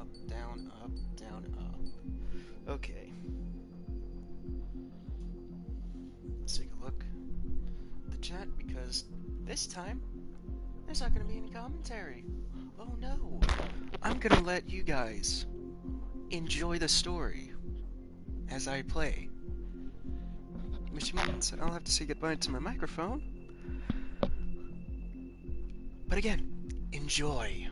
up, down, up, down, up. Okay. Let's take a look at the chat, because this time there's not going to be any commentary. Oh no! I'm going to let you guys enjoy the story as I play. Which means I'll have to say goodbye to my microphone. But again, enjoy.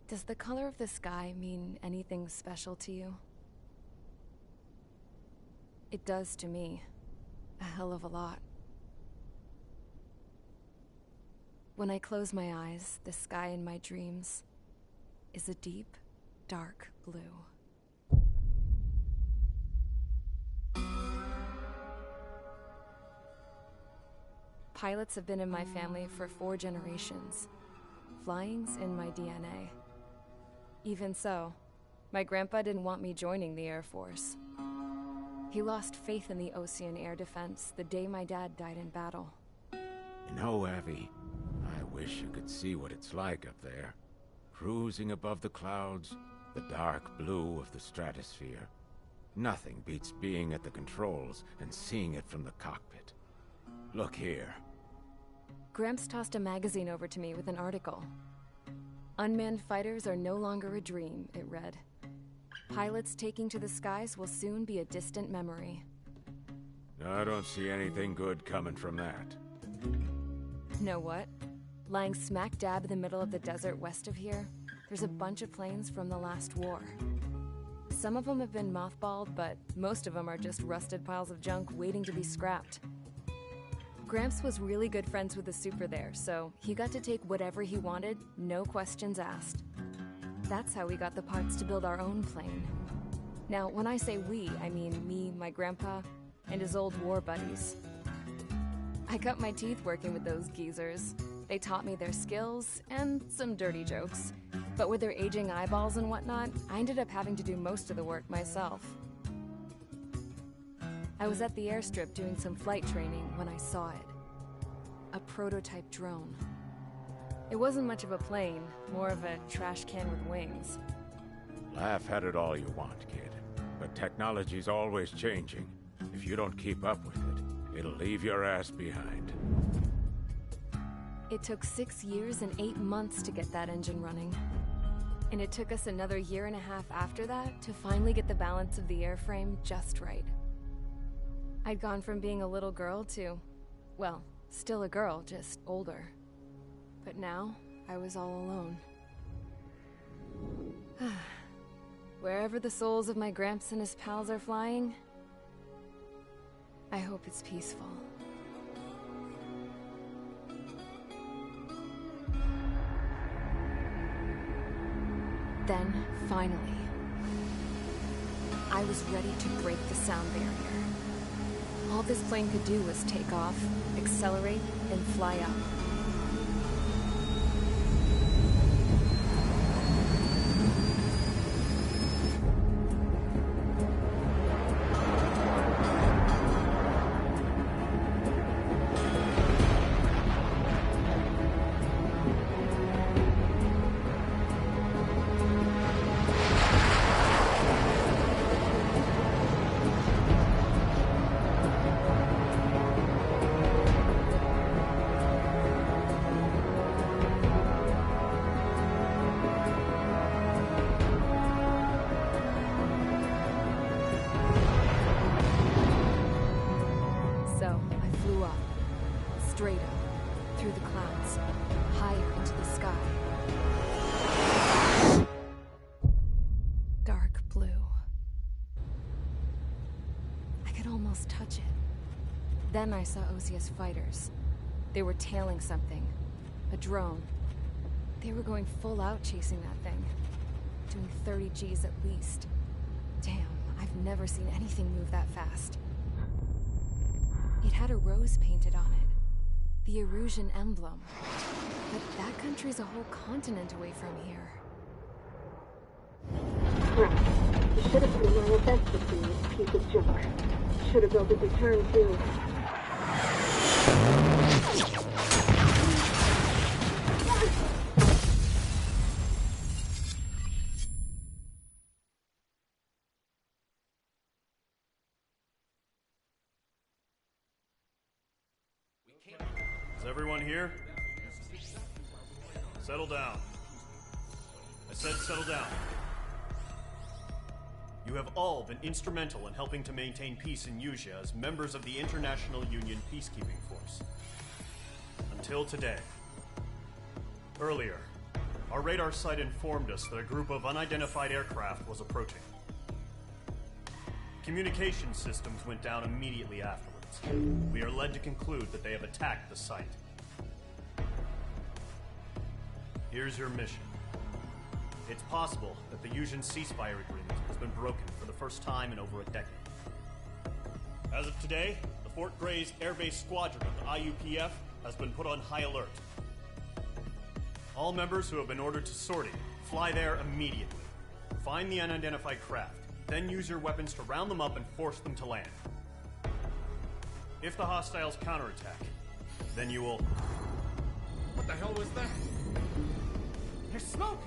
Does the color of the sky mean anything special to you? It does to me. A hell of a lot. When I close my eyes, the sky in my dreams is a deep, dark blue. Pilots have been in my family for 4 generations. Flying's in my DNA. Even so, my grandpa didn't want me joining the Air Force. He lost faith in the Ocean Air Defense the day my dad died in battle. You know, Abby, I wish you could see what it's like up there. Cruising above the clouds, the dark blue of the stratosphere. Nothing beats being at the controls and seeing it from the cockpit. Look here. Gramps tossed a magazine over to me with an article. Unmanned fighters are no longer a dream, it read. Pilots taking to the skies will soon be a distant memory. I don't see anything good coming from that. Know what? Lying smack dab in the middle of the desert west of here, there's a bunch of planes from the last war. Some of them have been mothballed, but most of them are just rusted piles of junk waiting to be scrapped. Gramps was really good friends with the super there, so he got to take whatever he wanted, no questions asked. That's how we got the parts to build our own plane. Now, when I say we, I mean me, my grandpa, and his old war buddies. I cut my teeth working with those geezers. They taught me their skills, and some dirty jokes. But with their aging eyeballs and whatnot, I ended up having to do most of the work myself. I was at the airstrip doing some flight training when I saw it. A prototype drone. It wasn't much of a plane, more of a trash can with wings. Laugh at it all you want, kid. But technology's always changing. If you don't keep up with it, it'll leave your ass behind. It took 6 years and 8 months to get that engine running. And it took us another 1.5 years after that to finally get the balance of the airframe just right. I'd gone from being a little girl to, well, still a girl, just older. But now, I was all alone. Wherever the souls of my Gramps and his pals are flying, I hope it's peaceful. Then, finally, I was ready to break the sound barrier. All this plane could do was take off, accelerate, and fly up. Straight up, through the clouds, higher into the sky. Then I saw Osius fighters. They were tailing something. A drone. They were going full out chasing that thing. Doing 30 Gs at least. Damn, I've never seen anything move that fast. It had a rose painted on it. The Erusian emblem. But that country's a whole continent away from here. Crap. You should have been my best to see this piece of junk. Should have built a return too. Is everyone here? Settle down. I said settle down. You have all been instrumental in helping to maintain peace in Yuzia as members of the International Union Peacekeeping Force. Until today. Earlier, our radar site informed us that a group of unidentified aircraft was approaching. Communication systems went down immediately afterwards. We are led to conclude that they have attacked the site. Here's your mission. It's possible that the Yuuzhan ceasefire agreement has been broken for the first time in over a decade. As of today, the Fort Gray's Airbase Squadron of the IUPF has been put on high alert. All members who have been ordered to sortie, fly there immediately. Find the unidentified craft, then use your weapons to round them up and force them to land. If the hostiles counterattack, then you will... What the hell was that? There's smoke!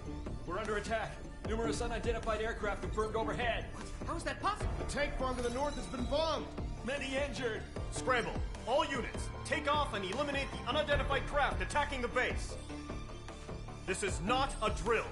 We're under attack. Numerous unidentified aircraft confirmed overhead. How is that possible? The tank farm to the north has been bombed. Many injured. Scramble! All units, take off and eliminate the unidentified craft attacking the base. This is not a drill.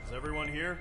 Is everyone here?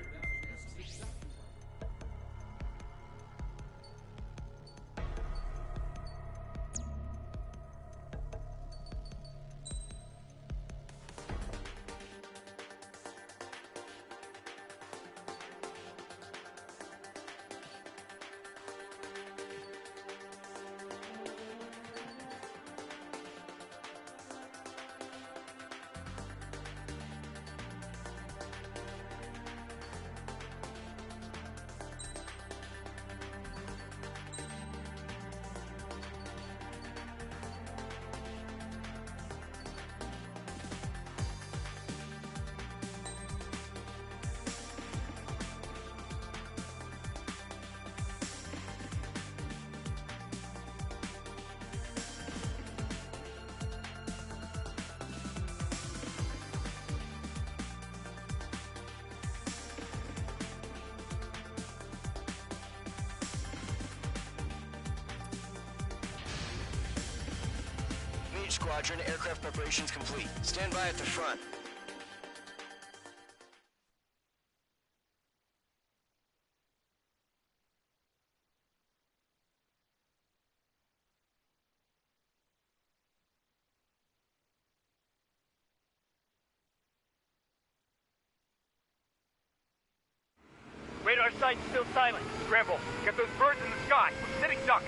Squadron, aircraft preparations complete. Stand by at the front. Radar site's still silent. Scramble. Get those birds in the sky. We're sitting ducks.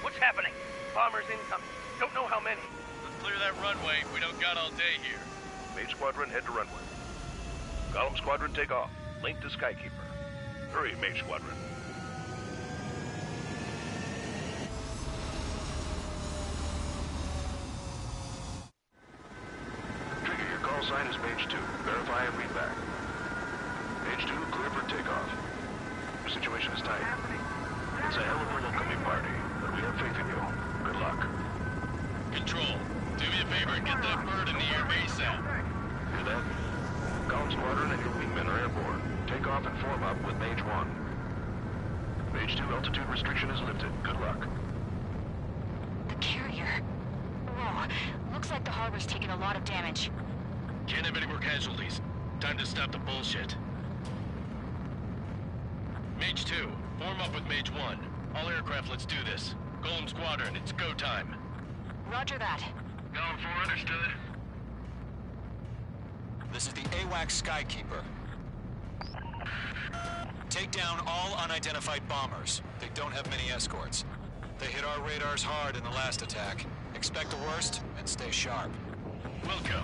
What's happening? Bombers incoming. Don't know how many. Let's clear that runway. We don't got all day here. Mage Squadron, head to runway. Column Squadron, take off. Link to Skykeeper. Hurry, Mage Squadron. Trigger, your call sign is Mage 2. Verify and read back. Mage 2, clear for takeoff. Your situation is tight. It's a hell of a welcoming party, but we have faith in you. Good luck. Control, do me a favor and get that bird in the air ASAP. Hear that? Column Squadron and your wingmen are airborne. Take off and form up with Mage 1. Mage 2, altitude restriction is lifted. Good luck. The carrier. Whoa, looks like the harbor's taking a lot of damage. Can't have any more casualties. Time to stop the bullshit. Mage 2, form up with Mage 1. All aircraft, let's do this. Golem Squadron, it's go time. Roger that. Golem 4, understood. This is the AWACS Skykeeper. Take down all unidentified bombers. They don't have many escorts. They hit our radars hard in the last attack. Expect the worst and stay sharp. Wilco.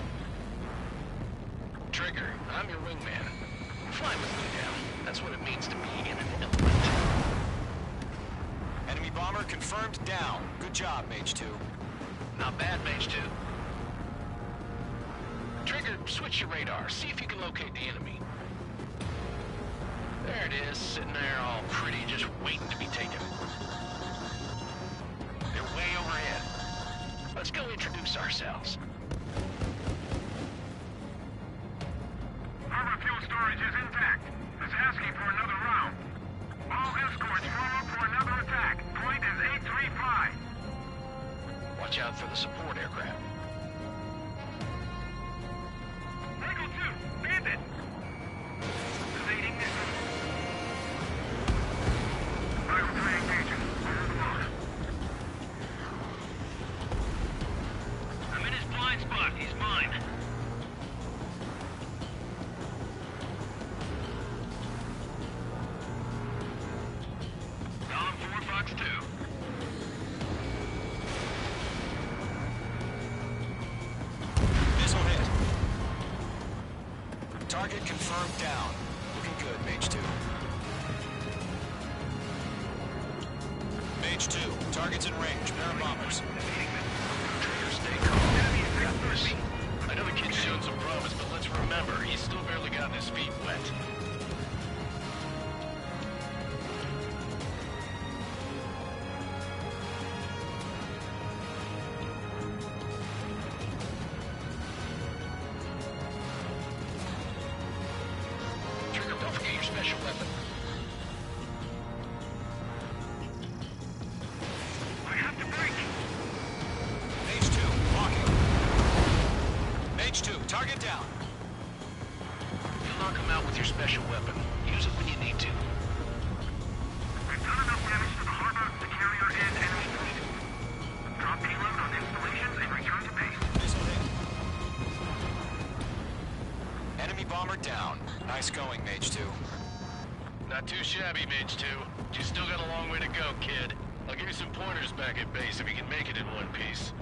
Trigger, I'm your wingman. Fly with me now. That's what it means to be in an element. Enemy bomber confirmed down. Good job, Mage 2. Not bad, Mage 2. Trigger, switch your radar. See if you can locate the enemy. There it is, sitting there all pretty, just waiting to be taken. They're way overhead. Let's go introduce ourselves. Harbor fuel storage is intact. It's asking for another round. All escorts form up for another attack. Point is 835. Watch out for the support aircraft. Eagle 2, bandit! Evading missile. Eagle 3 engaging. Over the mark. I'm in his blind spot. He's mine. Column 4, Fox 2. Missile hit. Target confirmed down. Looking good, Mage 2. Mage 2, target's in range. Pair of bombers. Trigger, stay calm. Got this. I know the kid's shown some promise, but let's remember, he's still barely gotten his feet wet. Trigger, don't forget your special weapon. I have to break. Mage 2, walking. Mage 2, target down. You'll knock him out with your special weapon. Use it when you need to. We've done enough damage to the harbor, the carrier, and enemy fleet. Drop payload on installations and return to base. Missile hit. Enemy bomber down. Nice going, Mage 2. Not too shabby, Mage 2. But you still got a long way to go, kid. I'll give you some pointers back at base if you can make it in one piece.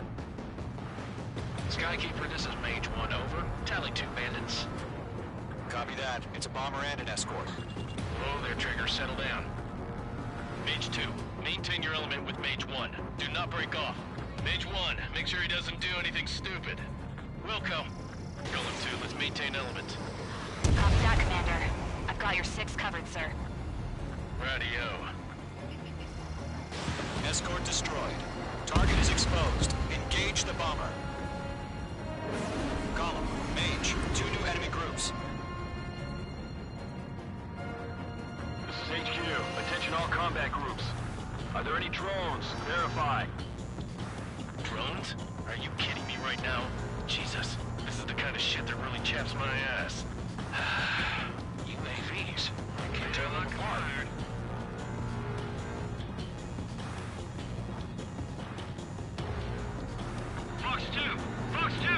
Skykeeper, this is Mage 1, over. Tally 2 bandits. Copy that. It's a bomber and an escort. Whoa there, Trigger. Settle down. Mage 2, maintain your element with Mage 1. Do not break off. Mage 1, make sure he doesn't do anything stupid. Wilco. Golem 2, let's maintain element. Copy that, Commander. I've got your 6 covered, sir. Radio. Escort destroyed. Target is exposed. Engage the bomber. Column, Mage, 2 new enemy groups. This is HQ. Attention all combat groups. Are there any drones? Verify. Drones? Are you kidding me right now? Jesus, this is the kind of shit that really chaps my ass. UAVs. I can't tell them apart. Fox 2! Fox 2!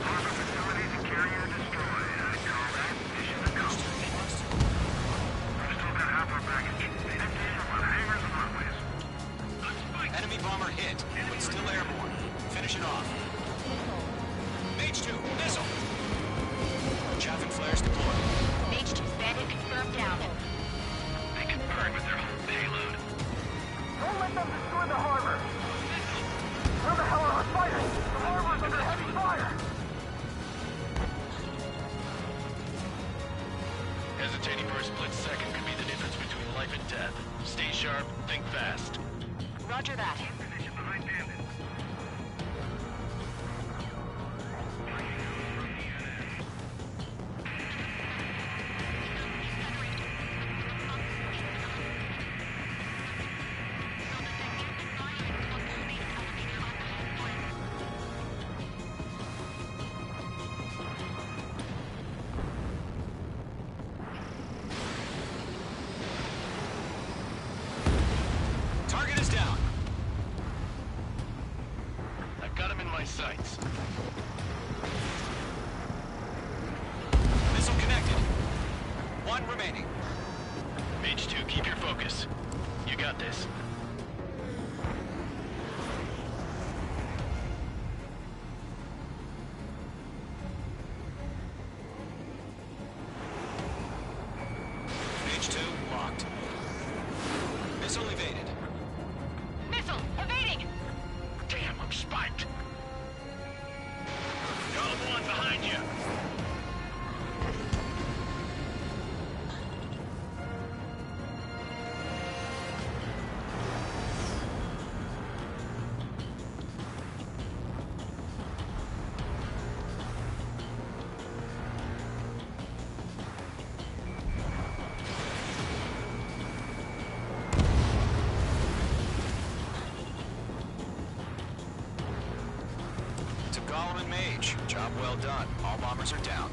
Harbor facilities and carrier destroyed. I call that mission accomplished. We've still got half our baggage. 15 on hangars and runways. Enemy bomber hit, but still airborne. Finish it off. Mage 2, missile! Chaff and flares deployed. Mage 2's bandit confirmed down. They confirmed with their whole payload. Don't let them destroy the harbor! Where the hell are our fighters? The harbor's under heavy fire! Hesitating for a split second could be the difference between life and death. Stay sharp, think fast. Roger that. Position behind bandits. Target is down. I've got him in my sights. Missile connected. One remaining. Mage 2, keep your focus. You got this. Mage 2 locked. Missile evaded. Missile evading! Damn, I'm spiked. Column 1 behind you. To Golem and Mage, job well done. All bombers are down.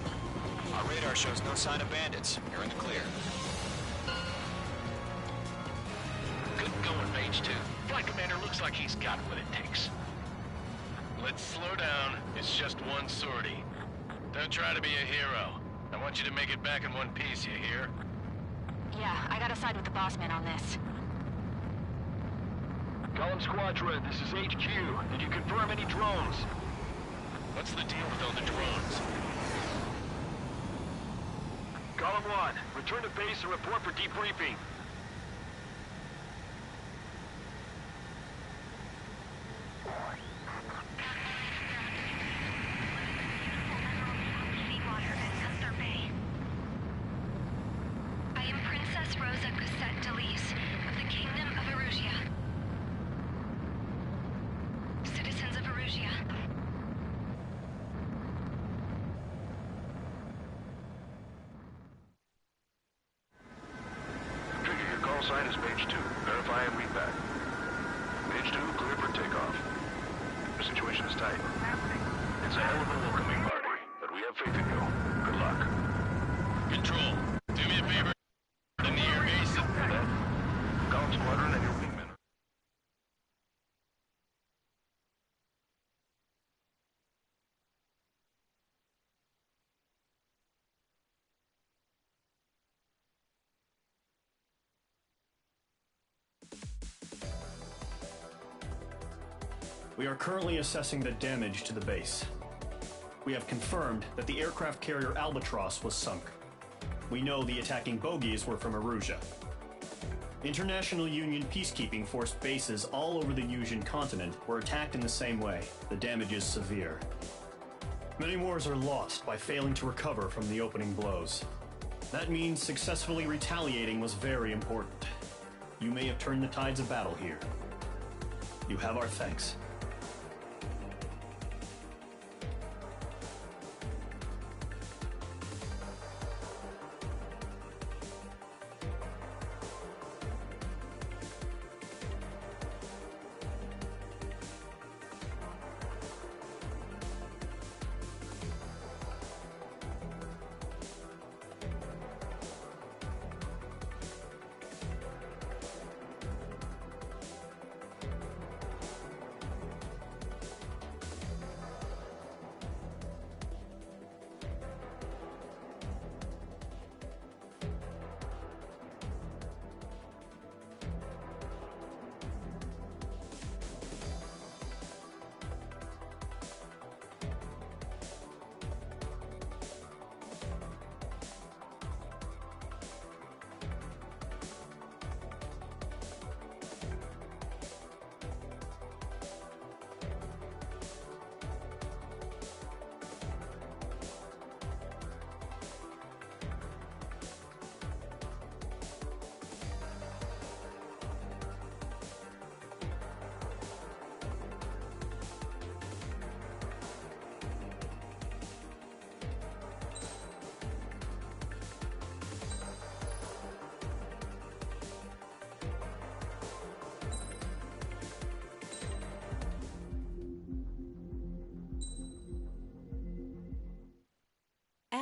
Our radar shows no sign of bandits. You're in the clear. Good going, Mage 2. Flight Commander looks like he's got what it takes. Let's slow down. It's just one sortie. Don't try to be a hero. I want you to make it back in one piece, you hear? Yeah, I gotta side with the boss man on this. Column Squadron, this is HQ. Did you confirm any drones? What's the deal with all the drones? Column 1, return to base and report for debriefing. I am Princess Rosa Cassette Delise of the Kingdom of Erusia. Citizens of Erusia. Trigger, your call sign is Mage 2. Verify and read back. Mage 2, clear for takeoff. The situation is tight. It's a hell of a welcoming party, but we have faith in you. Good luck. Control, do me a favor. The near base. Column Squadron and your wingman. We are currently assessing the damage to the base. We have confirmed that the aircraft carrier Albatross was sunk. We know the attacking bogies were from Erusia. International Union peacekeeping force bases all over the Yusian continent were attacked in the same way. The damage is severe. Many wars are lost by failing to recover from the opening blows. That means successfully retaliating was very important. You may have turned the tides of battle here. You have our thanks.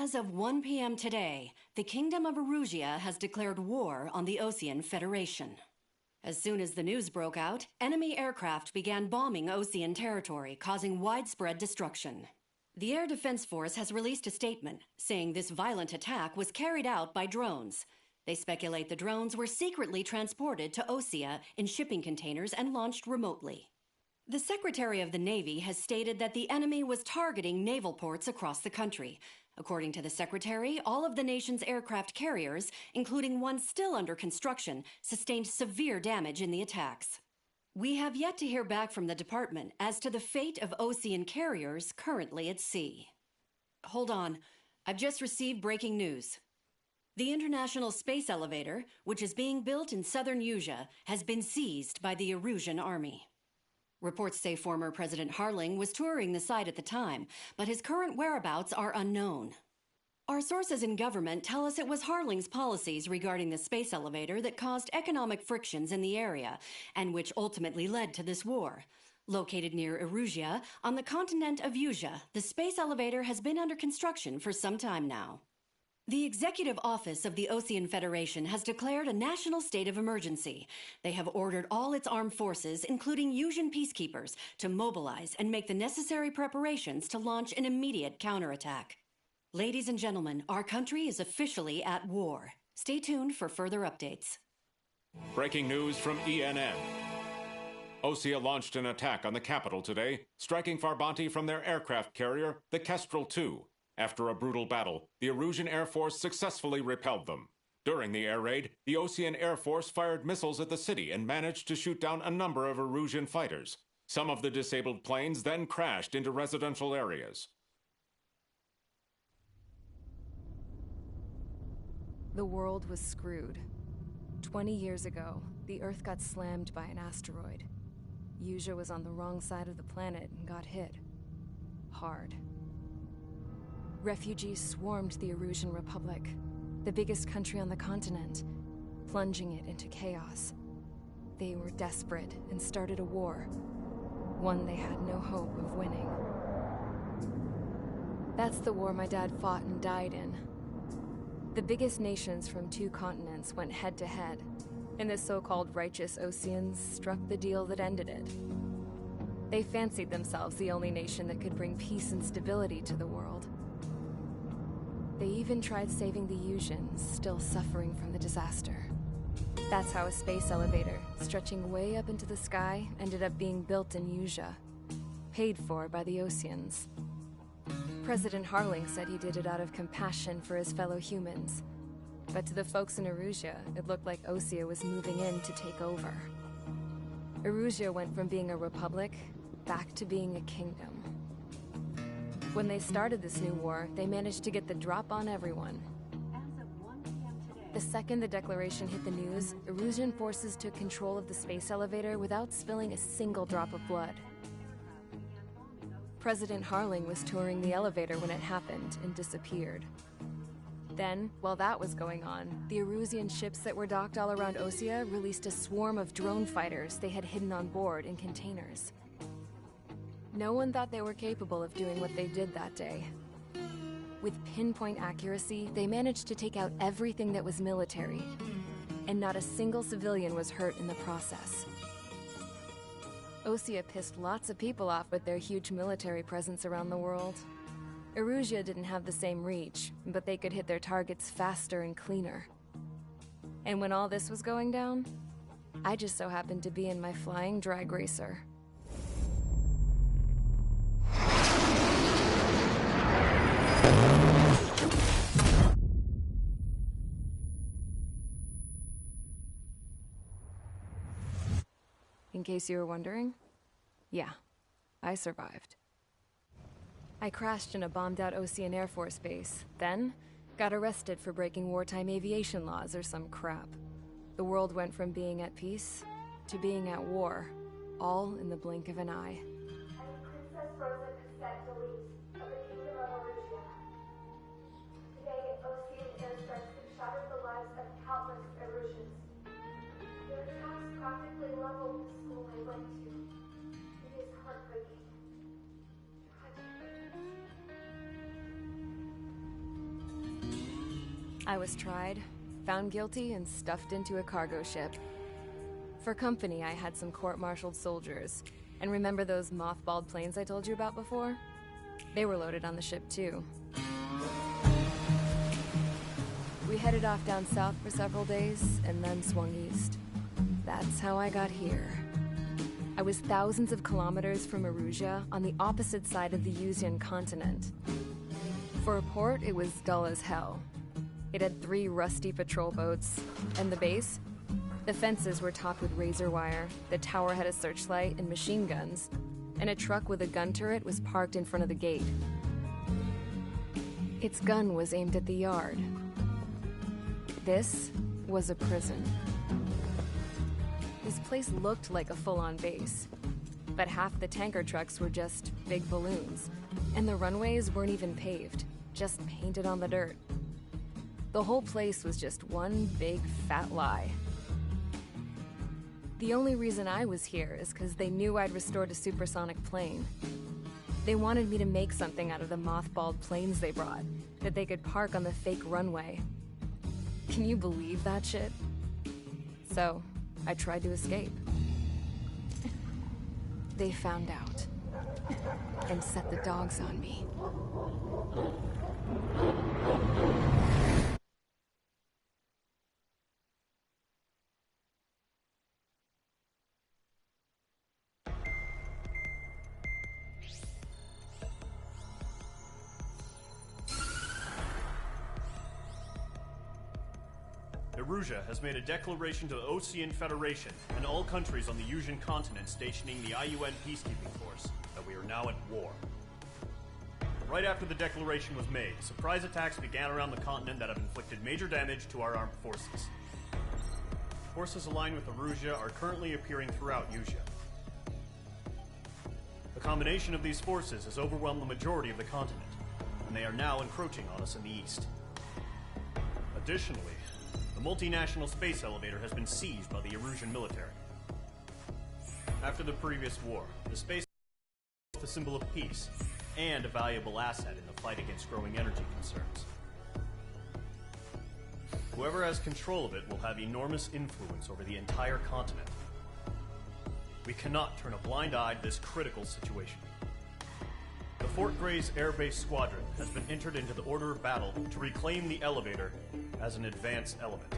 As of 1 p.m. today, the Kingdom of Erusia has declared war on the Osean Federation. As soon as the news broke out, enemy aircraft began bombing Osean territory, causing widespread destruction. The Air Defense Force has released a statement saying this violent attack was carried out by drones. They speculate the drones were secretly transported to Osea in shipping containers and launched remotely. The Secretary of the Navy has stated that the enemy was targeting naval ports across the country. According to the Secretary, all of the nation's aircraft carriers, including one still under construction, sustained severe damage in the attacks. We have yet to hear back from the department as to the fate of Osean carriers currently at sea. Hold on. I've just received breaking news. The International Space Elevator, which is being built in southern Usea, has been seized by the Erusian Army. Reports say former President Harling was touring the site at the time, but his current whereabouts are unknown. Our sources in government tell us it was Harling's policies regarding the space elevator that caused economic frictions in the area, and which ultimately led to this war. Located near Erusia, on the continent of Usea, the space elevator has been under construction for some time now. The Executive Office of the Osean Federation has declared a national state of emergency. They have ordered all its armed forces, including Usian peacekeepers, to mobilize and make the necessary preparations to launch an immediate counterattack. Ladies and gentlemen, our country is officially at war. Stay tuned for further updates. Breaking news from ENN. Osea launched an attack on the capital today, striking Farbanti from their aircraft carrier, the Kestrel II. After a brutal battle, the Erusian Air Force successfully repelled them. During the air raid, the Osean Air Force fired missiles at the city and managed to shoot down a number of Erusian fighters. Some of the disabled planes then crashed into residential areas. The world was screwed. 20 years ago, the Earth got slammed by an asteroid. Usea was on the wrong side of the planet and got hit. Hard. Refugees swarmed the Erusian Republic, the biggest country on the continent, plunging it into chaos. They were desperate and started a war, one they had no hope of winning. That's the war my dad fought and died in. The biggest nations from 2 continents went head-to-head, and the so-called righteous Oseans struck the deal that ended it. They fancied themselves the only nation that could bring peace and stability to the world. They even tried saving the Usians, still suffering from the disaster. That's how a space elevator, stretching way up into the sky, ended up being built in Usea, paid for by the Oseans. President Harling said he did it out of compassion for his fellow humans. But to the folks in Erusia, it looked like Osea was moving in to take over. Erusia went from being a republic back to being a kingdom. When they started this new war, they managed to get the drop on everyone. The second the declaration hit the news, Erusian forces took control of the space elevator without spilling a single drop of blood. President Harling was touring the elevator when it happened and disappeared. Then, while that was going on, the Erusian ships that were docked all around Osea released a swarm of drone fighters they had hidden on board in containers. No one thought they were capable of doing what they did that day. With pinpoint accuracy, they managed to take out everything that was military, and not a single civilian was hurt in the process. Osea pissed lots of people off with their huge military presence around the world. Erusia didn't have the same reach, but they could hit their targets faster and cleaner. And when all this was going down, I just so happened to be in my flying drag racer. In case you were wondering, yeah, I survived. I crashed in a bombed-out Osean Air Force base, then got arrested for breaking wartime aviation laws or some crap. The world went from being at peace to being at war, all in the blink of an eye. Princess Frozen consent release of the Kingdom of Erusia. Today, Osean airstrikes have shattered the lives of countless Erusians. Their attacks practically leveled the school I went to. It is heartbreaking. I was tried, found guilty, and stuffed into a cargo ship. For company, I had some court-martialed soldiers. And remember those mothballed planes I told you about before? They were loaded on the ship, too. We headed off down south for several days, and then swung east. That's how I got here. I was thousands of kilometers from Erusia, on the opposite side of the Yuzian continent. For a port, it was dull as hell. It had 3 rusty patrol boats, and the base? The fences were topped with razor wire, the tower had a searchlight and machine guns, and a truck with a gun turret was parked in front of the gate. Its gun was aimed at the yard. This was a prison. This place looked like a full-on base, but half the tanker trucks were just big balloons, and the runways weren't even paved, just painted on the dirt. The whole place was just one big fat lie. The only reason I was here is because they knew I'd restored a supersonic plane. They wanted me to make something out of the mothballed planes they brought, that they could park on the fake runway. Can you believe that shit? So, I tried to escape. They found out, and set the dogs on me. Erusia has made a declaration to the Osean Federation and all countries on the Yuzian continent stationing the IUN peacekeeping force that we are now at war. Right after the declaration was made, surprise attacks began around the continent that have inflicted major damage to our armed forces. Forces aligned with Erusia are currently appearing throughout Yusia. The combination of these forces has overwhelmed the majority of the continent, and they are now encroaching on us in the east. Additionally, the multinational space elevator has been seized by the Erusian military. After the previous war, the space was the symbol of peace and a valuable asset in the fight against growing energy concerns. Whoever has control of it will have enormous influence over the entire continent. We cannot turn a blind eye to this critical situation. The Fort Gray's Air Base Squadron has been entered into the order of battle to reclaim the elevator as an advance element.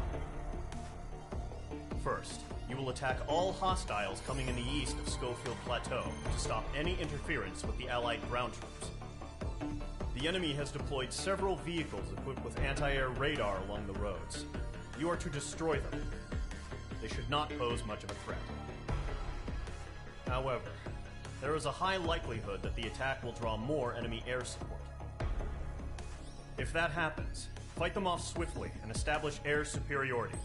First, you will attack all hostiles coming in the east of Schofield Plateau to stop any interference with the Allied ground troops. The enemy has deployed several vehicles equipped with anti-air radar along the roads. You are to destroy them. They should not pose much of a threat. However, there is a high likelihood that the attack will draw more enemy air support. If that happens, fight them off swiftly and establish air superiority.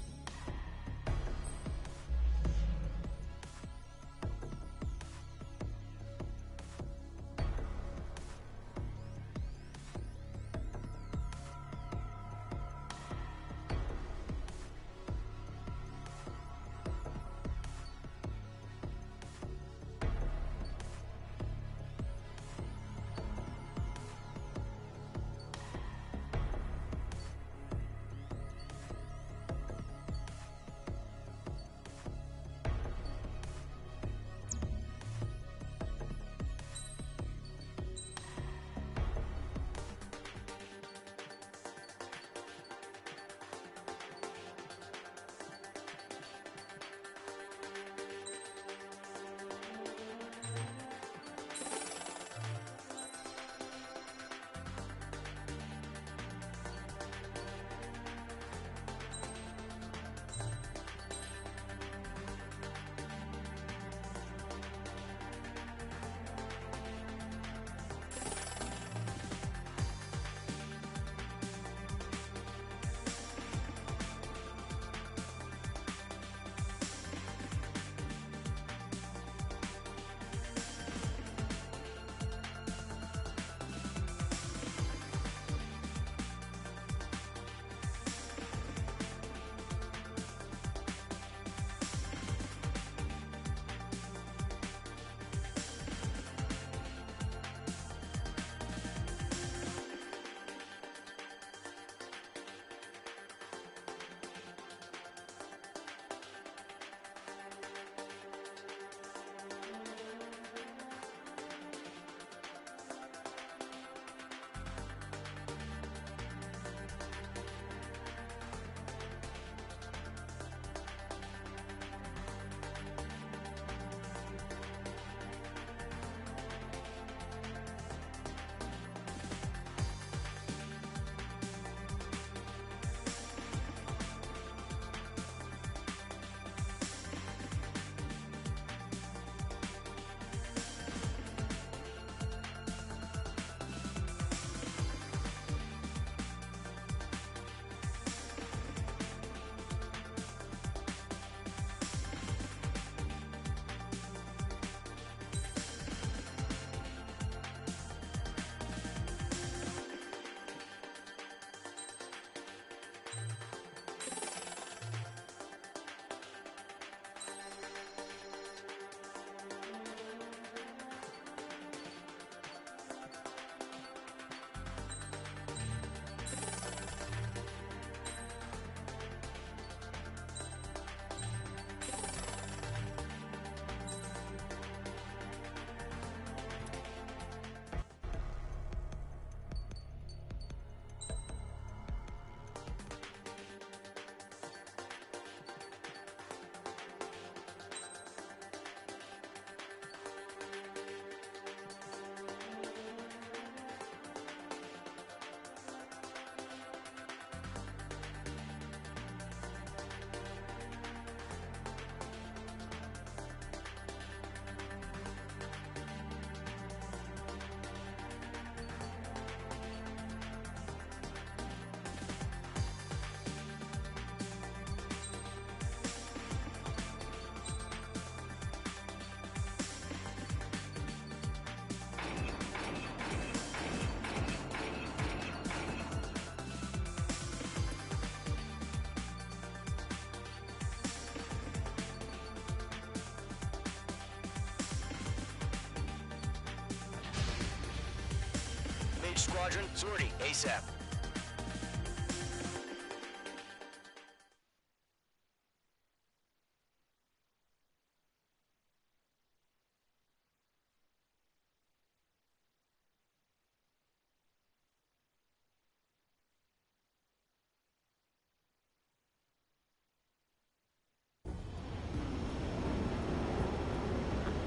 Mage Squadron, sortie, ASAP.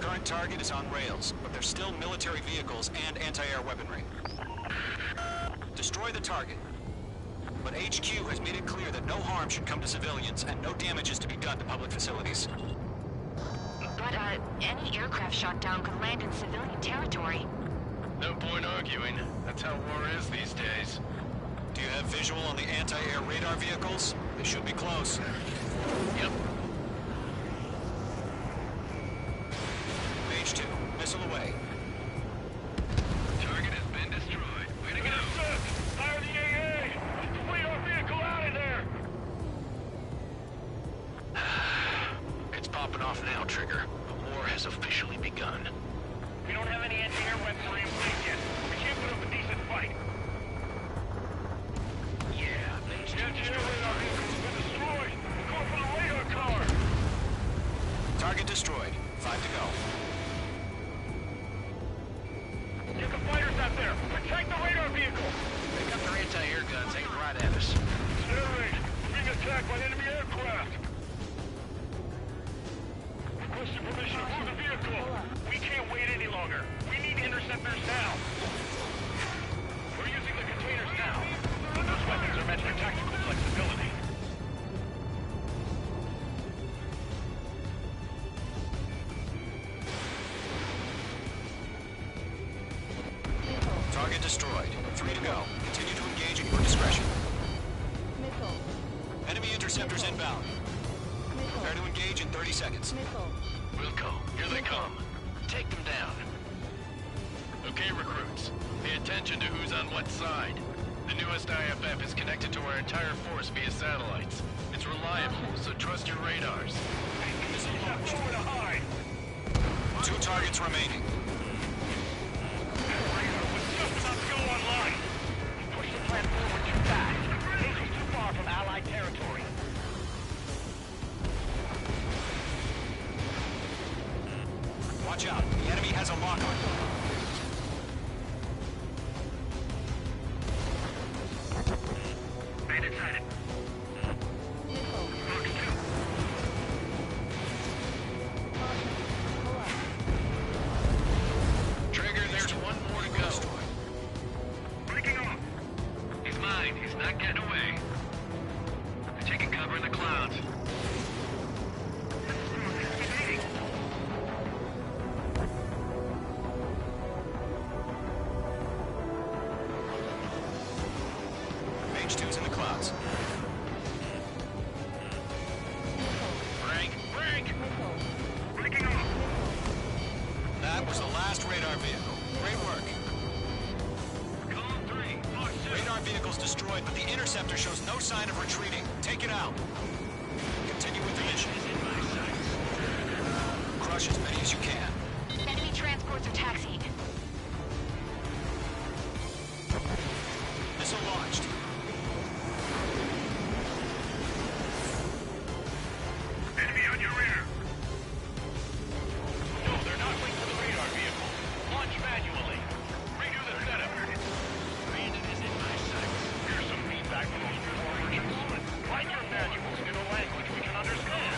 Current target is on rails, but there's still military vehicles and anti-air weaponry. Destroy the target. But HQ has made it clear that no harm should come to civilians and no damage is to be done to public facilities. But, any aircraft shot down could land in civilian territory. No point arguing. That's how war is these days. Do you have visual on the anti-air radar vehicles? They should be close. Yep. Mage 2, missile away. Target has been destroyed. Way to go! Fire the AA! Complete our vehicle out of there! It's popping off now, Trigger. The war has officially begun. We don't have any anti-air weaponry in place yet. We can't put up a decent fight. Yeah, The anti-air radar vehicle's been destroyed. We're going for the radar car. Target destroyed. 5 to go. Get the fighters out there. Protect the radar vehicle. They got their anti-air guns aimed right at us. Air raid. We're being attacked by enemy aircraft. Requesting permission to move the vehicle. We can't wait any longer. We need interceptors now. We're using the containers now. Those weapons are meant for tactical flexibility. Target destroyed. 3 to go. Continue to engage at your discretion. Enemy interceptors inbound. Prepare to engage in 30 seconds. Wilco, here they come. Take them down. Okay, recruits. Pay attention to who's on what side. The newest IFF is connected to our entire force via satellites. It's reliable, so trust your radars. Nowhere to hide. 2 targets remaining. Radar was just about to go online. Push the plan forward too fast. This is too far from Allied territory. Watch out. The enemy has a lock on you. Bandit sighted. Fox 2. Trigger, there's one more to go. Breaking off. He's mine. He's not getting away. They're taking cover in the clouds. Mage 2's in the clouds. Break! Break! Breaking off. That was the last radar vehicle. Great work. Column 3. Fox 2. Radar vehicle's destroyed, but the interceptor shows no sign of retreating. Take it out. Continue with the mission. Crush as many as you can. Enemy transports are taxiing. Missile launched. Enemy on your rear. No, they're not linked to the radar vehicle. Launch manually. Redo the setup. Brandon is in my sights. Here's some feedback from those poor merchants. Write your manuals in a language we can understand.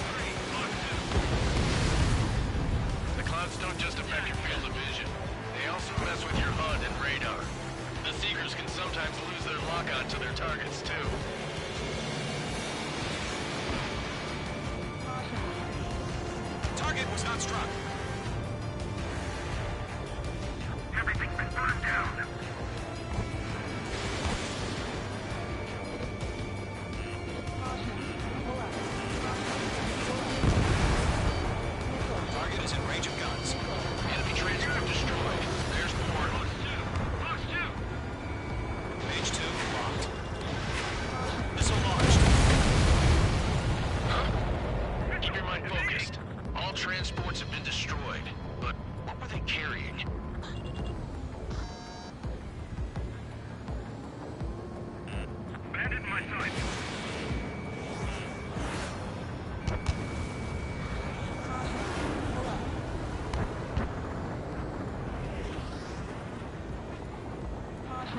The clouds don't just affect your field of vision. They also mess with your HUD and radar. The Seekers can sometimes lose their lock-on to their targets, too. Target was not struck. Everything's been burned down. Target is in range of guns. Enemy transport destroyed. There's more. Fox 2. Mage 2 locked. Missile launched. Huh? Keep your mind focused. All transports have been destroyed. my sight.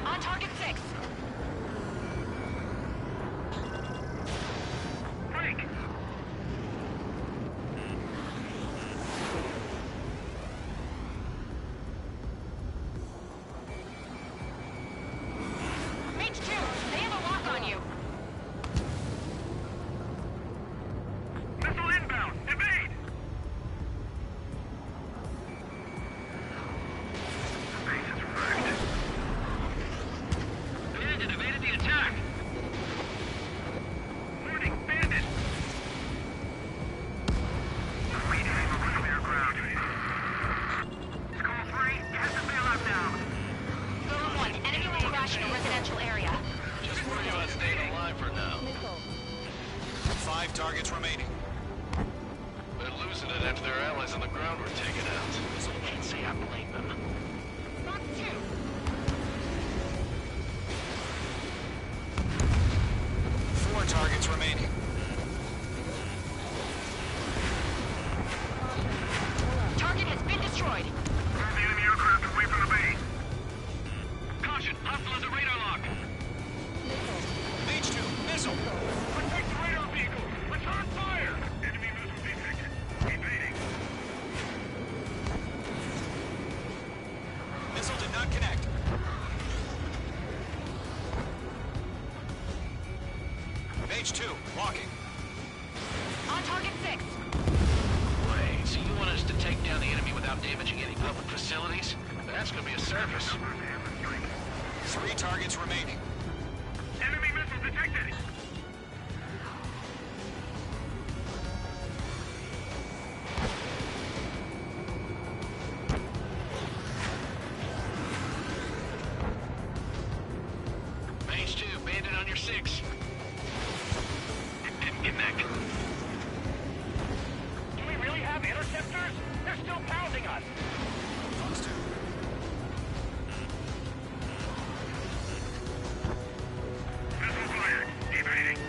On target 6. Break! Mage 2, they have a lock on you. Missile inbound! Evade! Base is wrecked. Bandit evaded the attack! Warning, bandit! Rename over clear ground. Skull 3, get the bailout now! Golem 1, enemy will crash in a residential area. Just worry about staying alive for now. 5 targets remaining. They're losing it after their allies on the ground were taken out. So you can't say I blame them. Fox 2. 4 targets remaining. Target has been destroyed. Move the enemy aircraft away from the base. Caution, hostile is a radar lock. Mage 2, missile! Protect the radar vehicle! Return fire! Enemy missile detected. Evading. Missile did not connect. Mage 2, walking. On target 6. Wait, so you want us to take down the enemy without damaging any public facilities? That's gonna be a service. 3 targets remaining. Enemy missile detected. Mage 2, bandit on your 6. It didn't connect. Do we really have interceptors? They're still pounding us. Fox 2. Missile fired. Evading.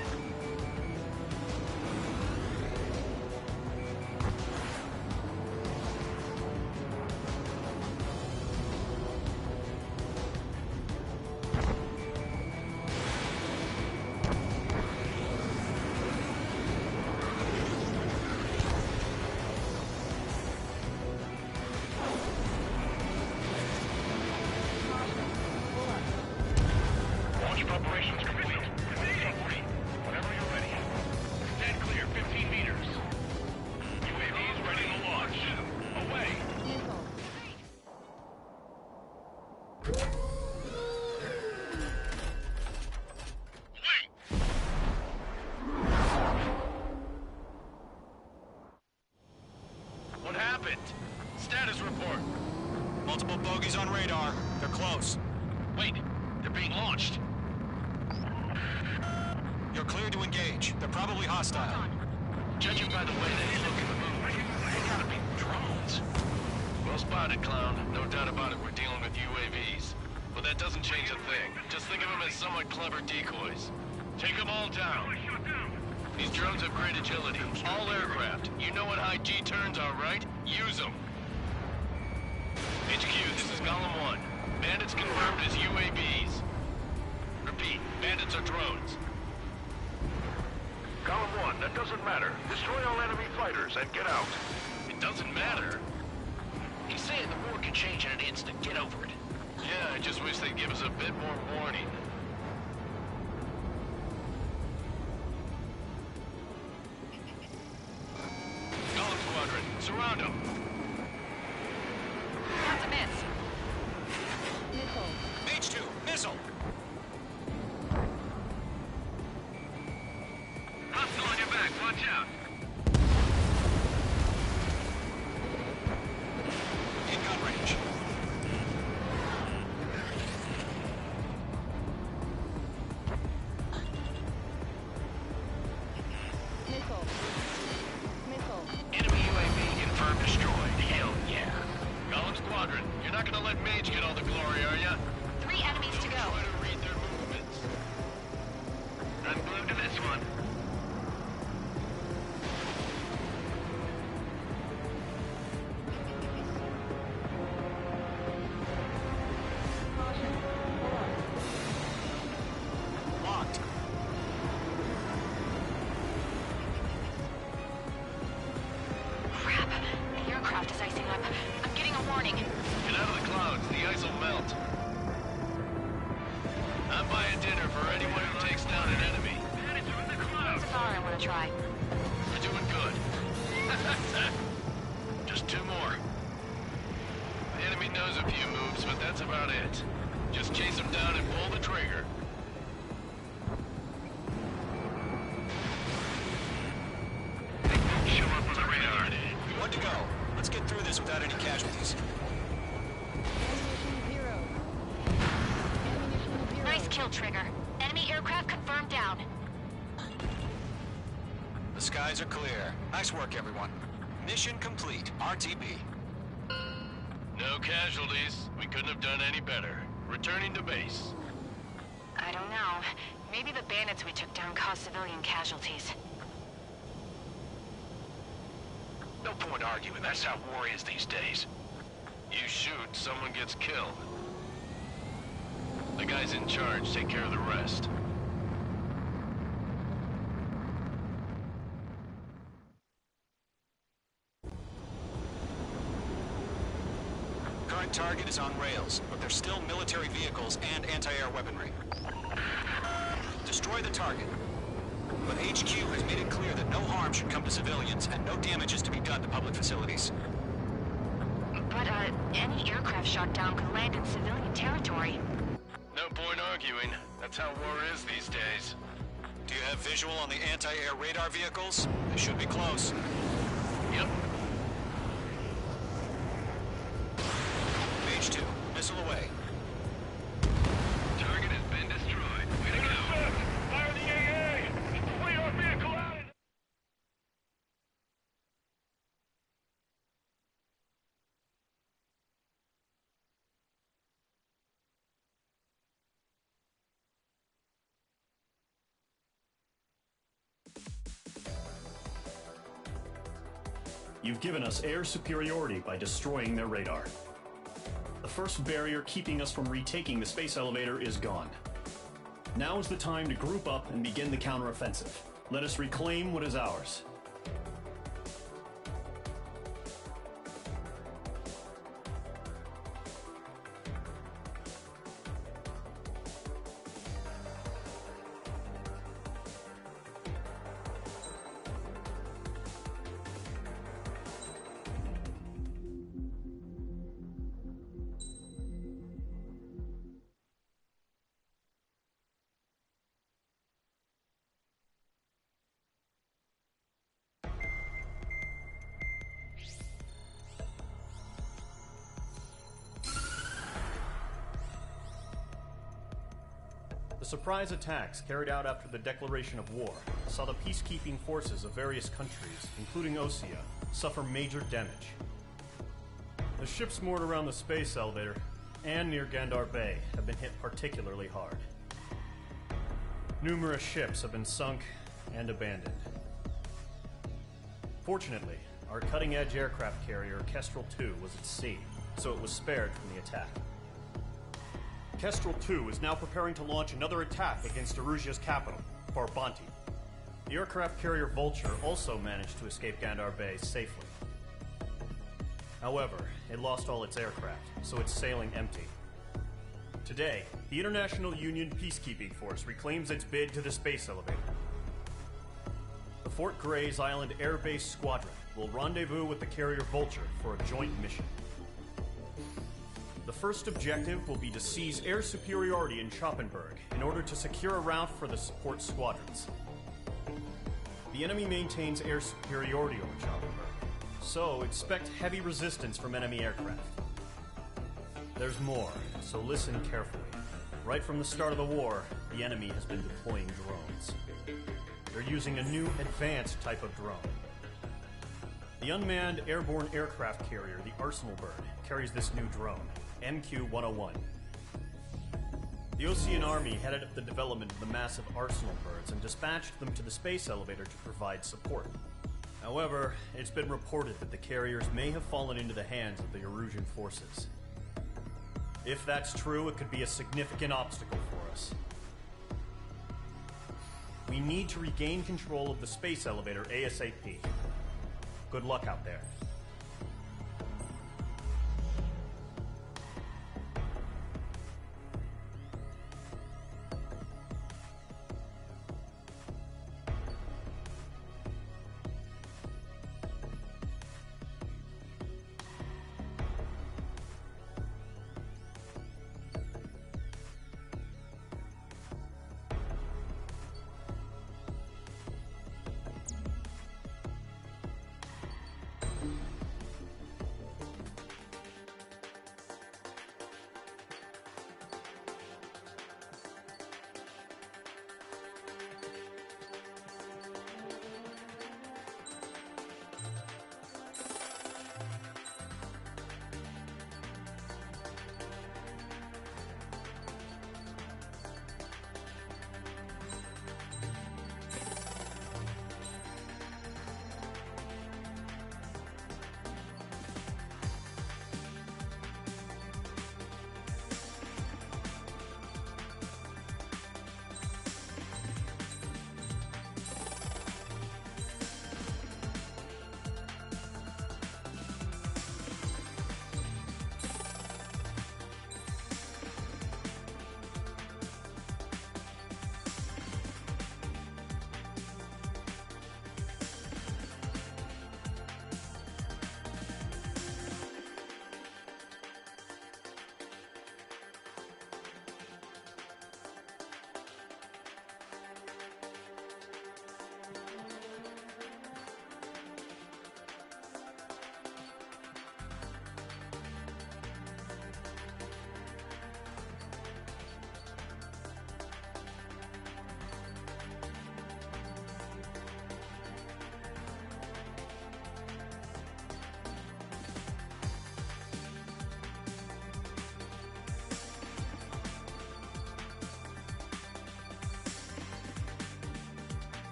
Launch preparations complete. Evading. Whenever you're ready. Stand clear, 15 meters. UAVs ready to launch. Away. What happened? Status report. Multiple bogies on radar. They're close. Wait, they're being launched. You're cleared to engage. They're probably hostile. Judging by the way they look in the movie, they gotta be drones. Well spotted, clown. No doubt about it, we're dealing with UAVs. But that doesn't change a thing. Just think of them as somewhat clever decoys. Take them all down. These drones have great agility. All aircraft. You know what high G turns are, right? Use them. HQ, this is Golem 1. Bandits confirmed as UAVs. Repeat, bandits are drones. Column 1, that doesn't matter. Destroy all enemy fighters and get out. It doesn't matter. He's saying the war could change in an instant. Get over it. Yeah, I just wish they'd give us a bit more warning. Golem Squadron, surround them. That's a miss. Mage 2, missile! Hostile on your back. Watch out. In gun range. Enemy UAV confirmed destroyed. this one. Locked. Crap. The aircraft is icing up. I'm getting a warning. Get out of the clouds. The ice will melt. I'm buying dinner for anyone who takes down an enemy. That's a thought I want to try. We're doing good. Just two more. The enemy knows a few moves, but that's about it. Just chase them down and pull the trigger. Show up on the radar. One to go. Let's get through this without any casualties. Nice kill, Trigger. Enemy aircraft confirmed down. The skies are clear. Nice work, everyone. Mission complete. RTB. No casualties. We couldn't have done any better. Returning to base. I don't know. Maybe the bandits we took down caused civilian casualties. No point arguing. That's how war is these days. You shoot, someone gets killed. The guys in charge take care of the rest. Current target is on rails, but there's still military vehicles and anti-air weaponry. Destroy the target. But HQ has made it clear that no harm should come to civilians and no damage is to be done to public facilities. But, any aircraft shot down could land in civilian territory. No point arguing. That's how war is these days. Do you have visual on the anti-air radar vehicles? They should be close. Yep. Mage 2, missile away. Target has been destroyed. Way to go. Fire the AA! Radar vehicle out! You've given us air superiority by destroying their radar. The first barrier keeping us from retaking the space elevator is gone. Now is the time to group up and begin the counteroffensive. Let us reclaim what is ours. The surprise attacks carried out after the declaration of war saw the peacekeeping forces of various countries, including Osea, suffer major damage. The ships moored around the space elevator and near Gandar Bay have been hit particularly hard. Numerous ships have been sunk and abandoned. Fortunately, our cutting-edge aircraft carrier Kestrel 2 was at sea, so it was spared from the attack. Kestrel 2 is now preparing to launch another attack against Erusia's capital, Farbanti. The aircraft carrier Vulture also managed to escape Gandar Bay safely. However, it lost all its aircraft, so it's sailing empty. Today, the International Union Peacekeeping Force reclaims its bid to the space elevator. The Fort Gray's Island Air Base Squadron will rendezvous with the carrier Vulture for a joint mission. The first objective will be to seize air superiority in Schoppenberg in order to secure a route for the support squadrons. The enemy maintains air superiority over Schoppenberg, so expect heavy resistance from enemy aircraft. There's more, so listen carefully. Right from the start of the war, the enemy has been deploying drones. They're using a new advanced type of drone. The unmanned airborne aircraft carrier, the Arsenal Bird, carries this new drone, MQ-101. The Osean Army headed up the development of the massive arsenal birds and dispatched them to the space elevator to provide support. However, it's been reported that the carriers may have fallen into the hands of the Erusian forces. If that's true, it could be a significant obstacle for us. We need to regain control of the space elevator ASAP. Good luck out there.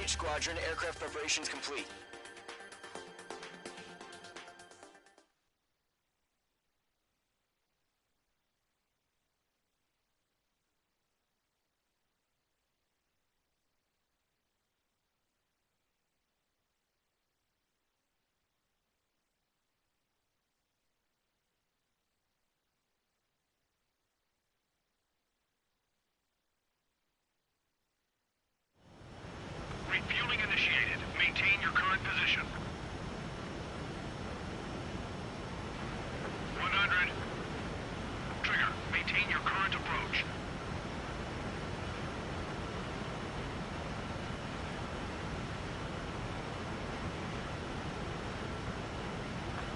Mage Squadron, aircraft preparations complete. Refueling initiated. Maintain your current position. 100. Trigger, maintain your current approach.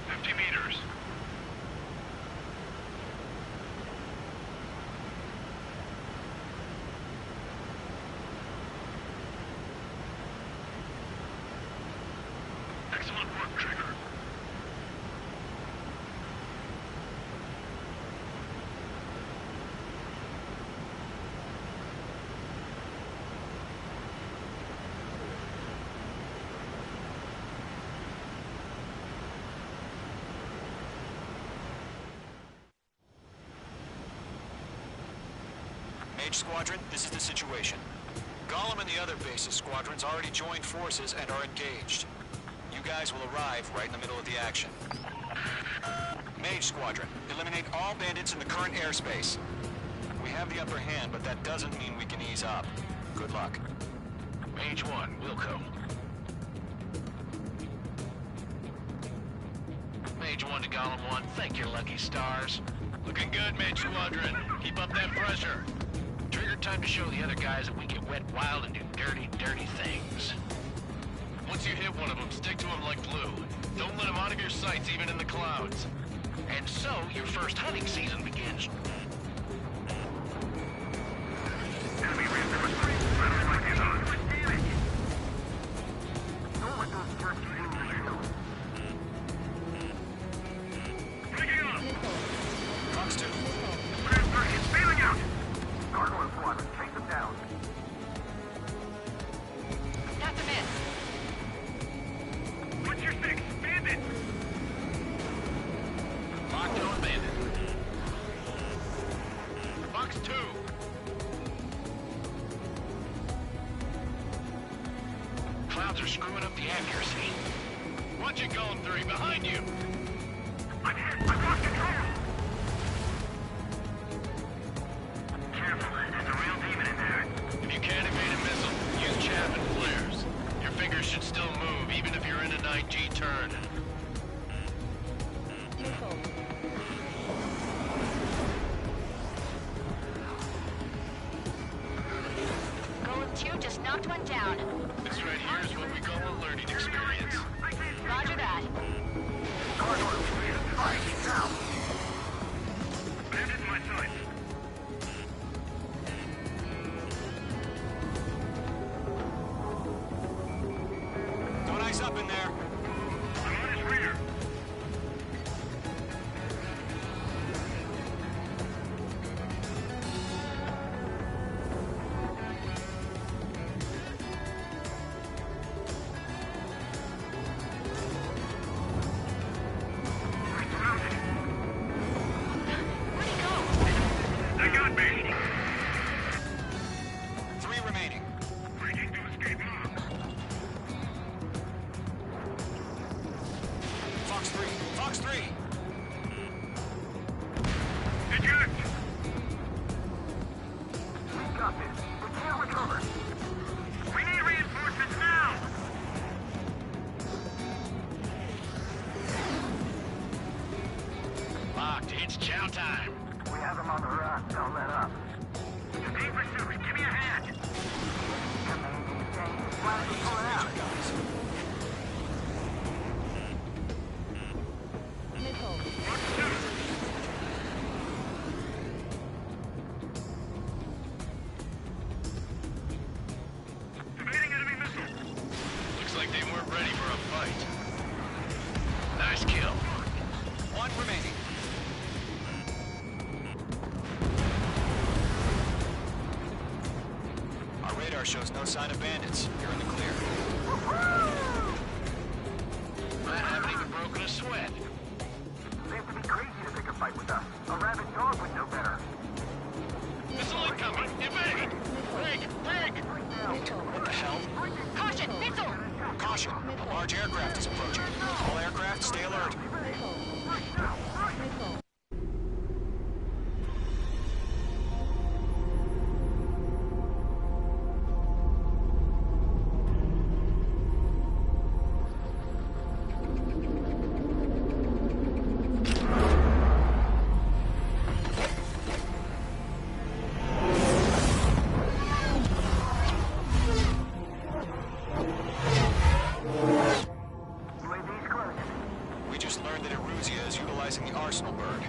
50 meters. Excellent work, Trigger. Mage Squadron, this is the situation. Gollum and the other bases squadrons already joined forces and are engaged. You guys will arrive right in the middle of the action. Mage Squadron, eliminate all bandits in the current airspace. We have the upper hand, but that doesn't mean we can ease up. Good luck. Mage 1, Wilco. Mage 1 to Golem 1, thank your lucky stars. Looking good, Mage Squadron. Keep up that pressure. Trigger, time to show the other guys that we get wet wild and do dirty, dirty things. Once you hit one of them, stick to them like glue. Don't let them out of your sights, even in the clouds. And so, your first hunting season begins. Enemy reinforcements. Friendly flank is on. Don't let those turrets get into the shield. Breaking up! Fox 2. Grand 30 is bailing out! Gargoyle squadron, chase them down. Got them in. What's your six? Bandit! Locked on bandit. Fox 2. Clouds are screwing up the accuracy. Watch it, Golem 3, behind you! I'm hit! I've lost control! Careful, there's a real demon in there. If you can't evade a missile, use chaff and flares. Your fingers should still move, even if you're in an IG turn. Golem 2 just knocked one down. This right here is what we call a learning experience. Roger that. Gargoyle 3 is fighting now! Bandit in my sights. Don't ice up in there. I'm on his rear. We're surrounded. Where'd he go? They got me! 3 remaining. Breaking to escape mode. Radar shows no sign of bandits. You're in the clear. I haven't even broken a sweat. They have to be crazy to pick a fight with us. A rabid dog would know better. Missile incoming! Evade! Rig! What the hell? Caution! Missile! Caution! A large aircraft is approaching. All aircraft, stay alert. We just learned that Eruzia is utilizing the Arsenal bird.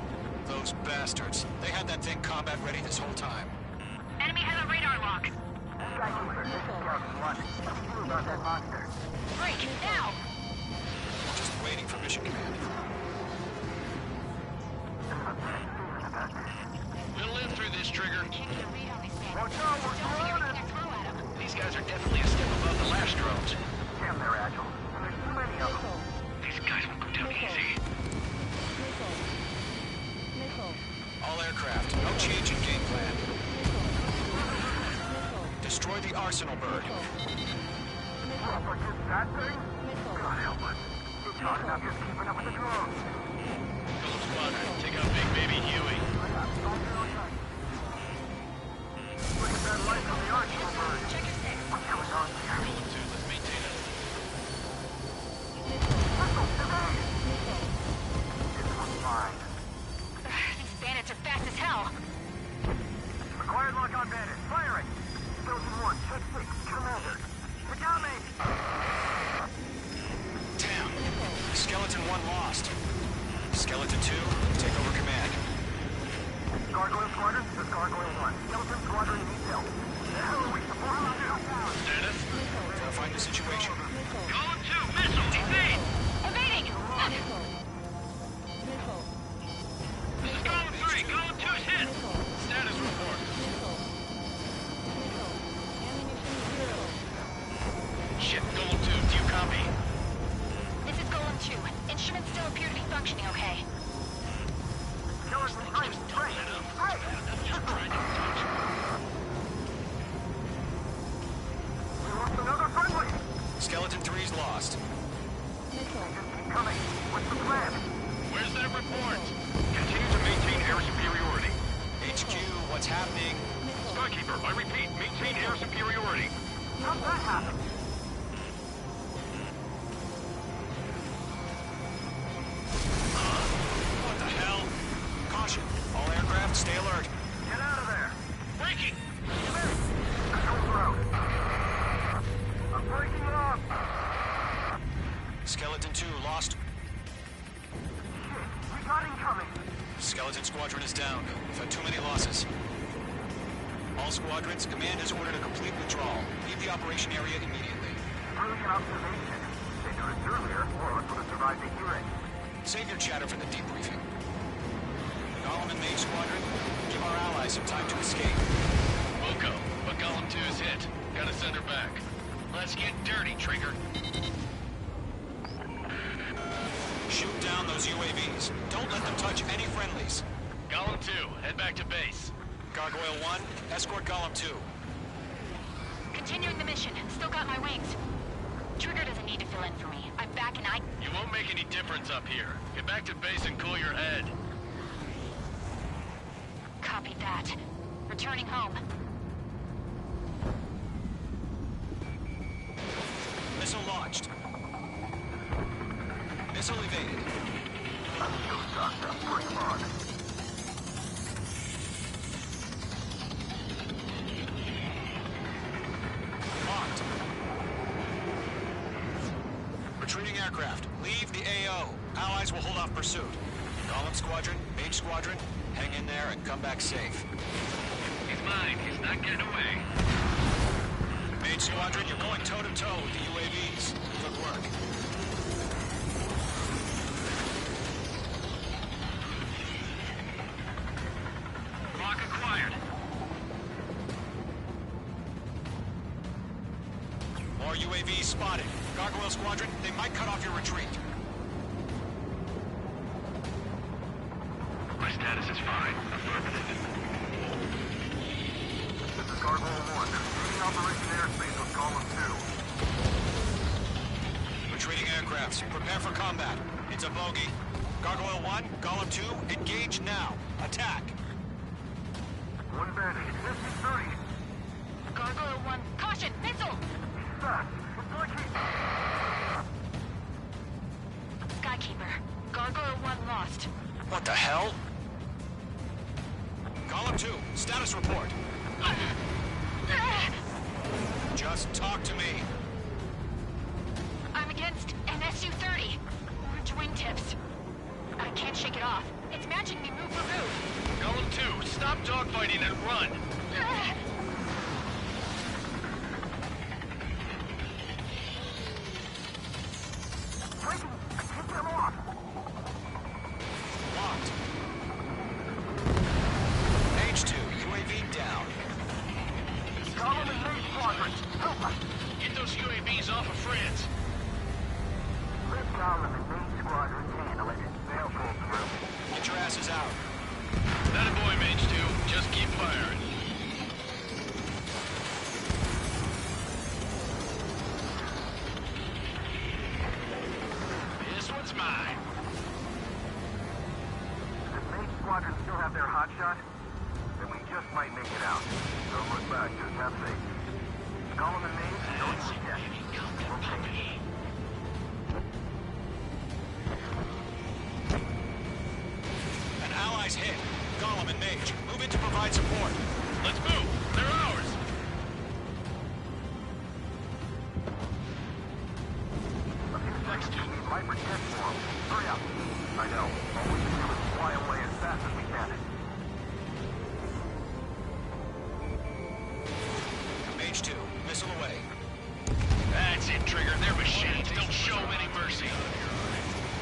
Those bastards. They had that thing combat ready this whole time. Enemy has a radar lock. Break, now! Just waiting for mission command. We'll live through this, Trigger. Watch out, we're surrounded! These guys are definitely a step above the last drones. Damn, they're agile. And there's too many of them. These guys won't go down easy. All aircraft, no change in game plan. Destroy the Arsenal bird. But just that thing? God help us. It's not enough just keeping up with the drones. Phillips Squadron, take out Big Baby Huey. Look at that light from the Arsenal bird. Check your six. What's going on here? Golem 2, let's maintain it. This one's fine. These bandits are fast as hell. Acquired lock on bandit. Firing. Skeleton 1, check 6. Commander. Look out, me! Damn. Skeleton 1 lost. Skeleton 2, take over command. Gargoyle Squadron, this is Gargoyle 1. Skeleton Squadron needs help. The hell are we supporting on downtown? Dennis? Gotta find the situation. Golem 2, missile, evade! Evading! This is Golem 3, Golem 2's hit! Status report. Shit, Golem 2, do you copy? This is Golem 2. Instruments still appear to be functioning okay. Skeleton 3, straight. Hey! Just trying to touch. We lost another friendly! Skeleton 3's lost. Keep coming. What's the plan? Where's that report? Continue to maintain air superiority. HQ, what's happening? Skykeeper, I repeat, maintain air superiority. How'd that happen? What the hell? Caution. All aircraft, stay alert. Get out of there! Breaking! Control through. I'm breaking off! Skeleton 2 lost. Shit, we got incoming! Skeleton Squadron is down. We've had too many losses. All squadrons, command has ordered a complete withdrawal. Leave the operation area immediately. Brilliant observation. They noticed earlier, more of us would have survived the hearing. Save your chatter for the debriefing. Golem and Mage Squadron, give our allies some time to escape. Wilco, but Golem 2 is hit. Gotta send her back. Let's get dirty, Trigger. Shoot down those UAVs. Don't let them touch any friendlies. Golem 2, head back to base. Gargoyle 1, escort Golem 2. Continuing the mission. Still got my wings. Trigger doesn't need to fill in for me. I'm back and You won't make any difference up here. Get back to base and cool your head. Copy that. Returning home. Missile launched. Missile evaded. Locked. Retreating aircraft. Leave the AO. Allies will hold off pursuit. Golem Squadron, Mage Squadron, hang in there and come back safe. He's mine. He's not getting away. Mage Squadron, you're going toe-to-toe with the UAVs. Good work. Lock acquired. UAV spotted. Gargoyle Squadron, they might cut off your retreat. My status is fine. Affirmative. This is Gargoyle 1. Leading Operation Airspace with Column 2. Retreating aircrafts, prepare for combat. It's a bogey. Gargoyle 1, Column 2, engage now. Attack. One bandit. Distance 30. Gargoyle 1, caution, missile! Fast. It's like he... Skykeeper, Gargoyle 1 lost. What the hell? Column 2, status report. Just talk to me. I'm against an Su-30. Orange wingtips. I can't shake it off. It's matching me move for move. Column 2, stop dogfighting and run! Breaking! I can't get him off! Locked. H2, UAV down. Column and main squadron! Help us! Get those UAVs off of France! Let Column and main squadron handle it. They'll pull through. Get your asses out. That a boy, Mage 2. Just keep firing. This one's mine. Does main squadron still have their hotshot? Then we just might make it out. Don't look back, just have faith. Column and main, don't forget. Okay. An ally's hit. Gollum and Mage, move in to provide support. Let's move! They're ours! A few seconds, we might protect for them. Hurry up. I know. All we can do is fly away as fast as we can. Mage 2, missile away. That's it, Trigger. They're machines. Don't show them any mercy.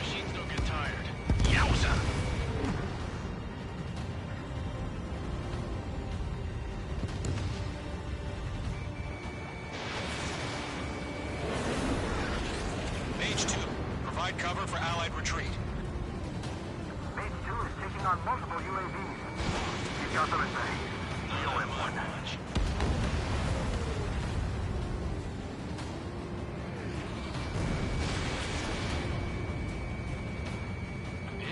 Machines don't get tired. Yowza! Mage 2, provide cover for Allied retreat. Mage 2 is taking on multiple UAVs. He's got them at bay. Kill him one.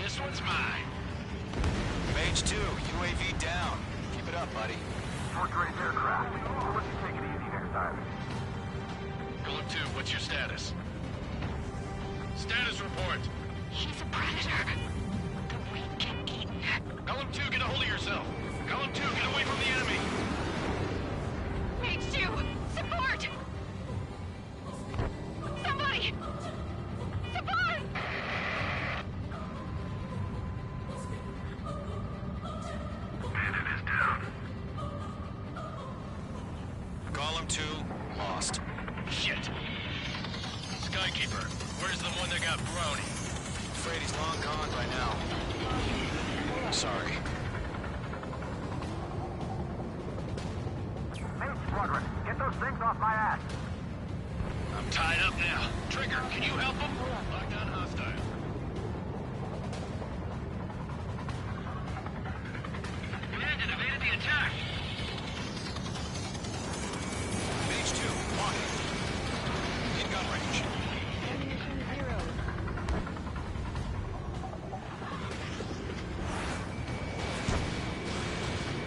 This one's mine. Mage 2, UAV down. Keep it up, buddy. Fort Gray's aircraft. We'll let you take it easy next time. Column 2, what's your status? Status report. He's a predator. The weak get eaten. Column 2, get a hold of yourself. Column 2, get away from the enemy. Mage 2, support! Somebody! Support! Bandit is down. Column 2, lost. Shit. Skykeeper, where's the one that got brownie? Afraid he's long gone by now. Sorry. Main squadron, get those things off my ass. I'm tied up now. Trigger, can you help him? Lock down hostile. Command evaded the attack. Mage 2, walking. In gun range.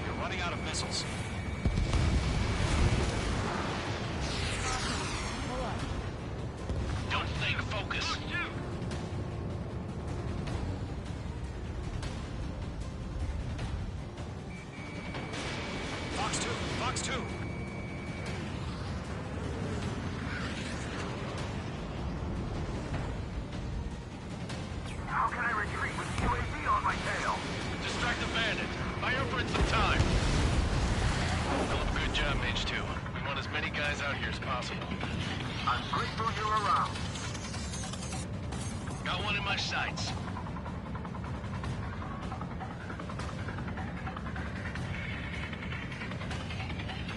You're running out of missiles. Don't think, focus. Fox 2, Fox 2. How can I retreat with the UAV on my tail? Distract the bandit. Buy her for some time. Well, good job, Mage 2. We want as many guys out here as possible. I'm grateful you're around. Got one in my sights.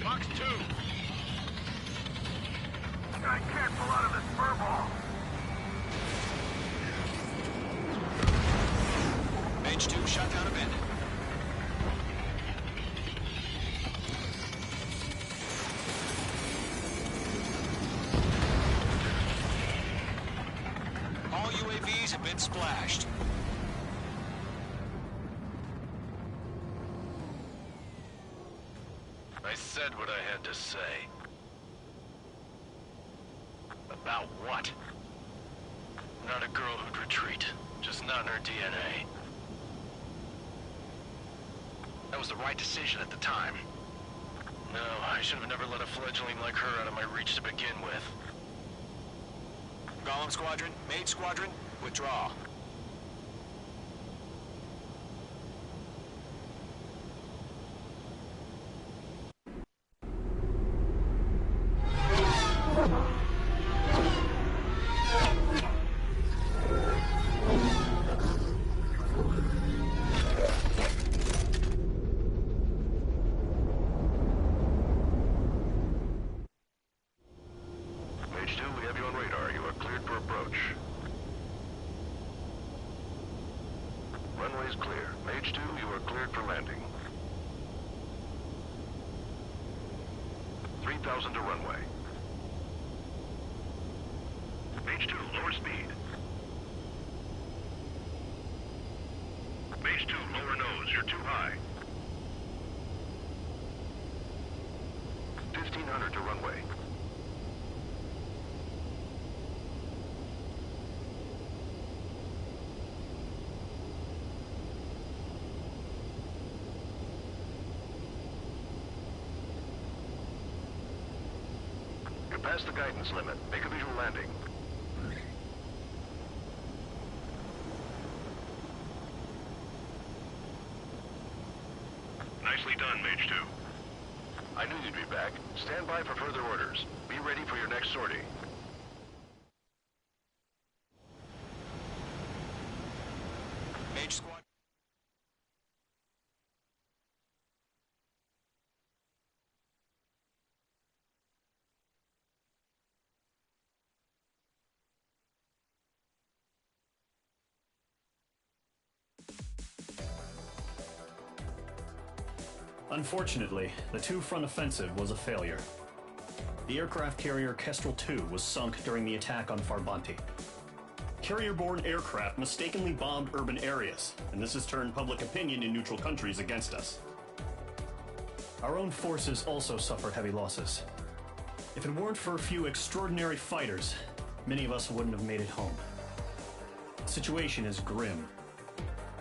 Fox 2. I can't pull out of this furball. Mage 2 shut down a bandit. All UAVs have been splashed. I said what I had to say. About what? Not a girl who'd retreat. Just not in her DNA. That was the right decision at the time. No, I should have never let a fledgling like her out of my reach to begin with. Golem Squadron, Mage Squadron, withdraw. Mage 2, we have you on radar. You are cleared for approach. Runway is clear. Mage 2, you are cleared for landing. 3,000 to runway. Mage 2, lower speed. Mage 2, lower nose. You're too high. 1,500 to runway. You're past the guidance limit. Make a visual landing. Nicely done, Mage 2. I knew you'd be back. Stand by for further orders. Be ready for your next sortie. Mage Squad. Unfortunately, the two-front offensive was a failure. The aircraft carrier Kestrel II was sunk during the attack on Farbanti. Carrier-borne aircraft mistakenly bombed urban areas, and this has turned public opinion in neutral countries against us. Our own forces also suffered heavy losses. If it weren't for a few extraordinary fighters, many of us wouldn't have made it home. The situation is grim.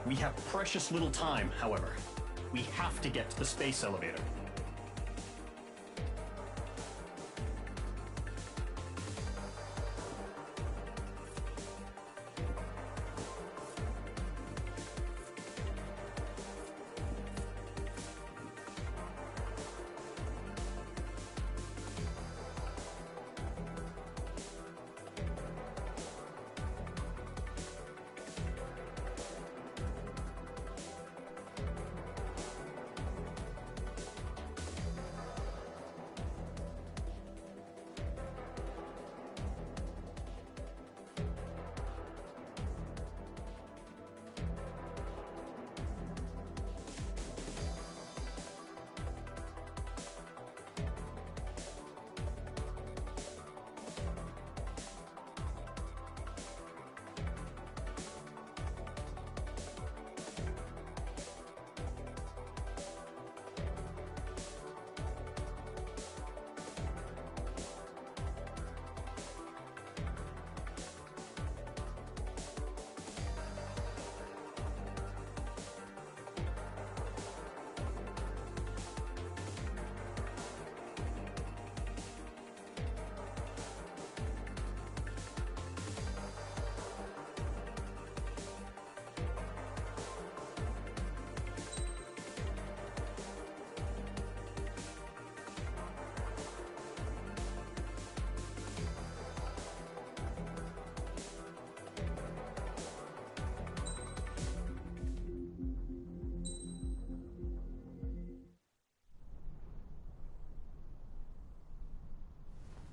We have precious little time, however. We have to get to the space elevator.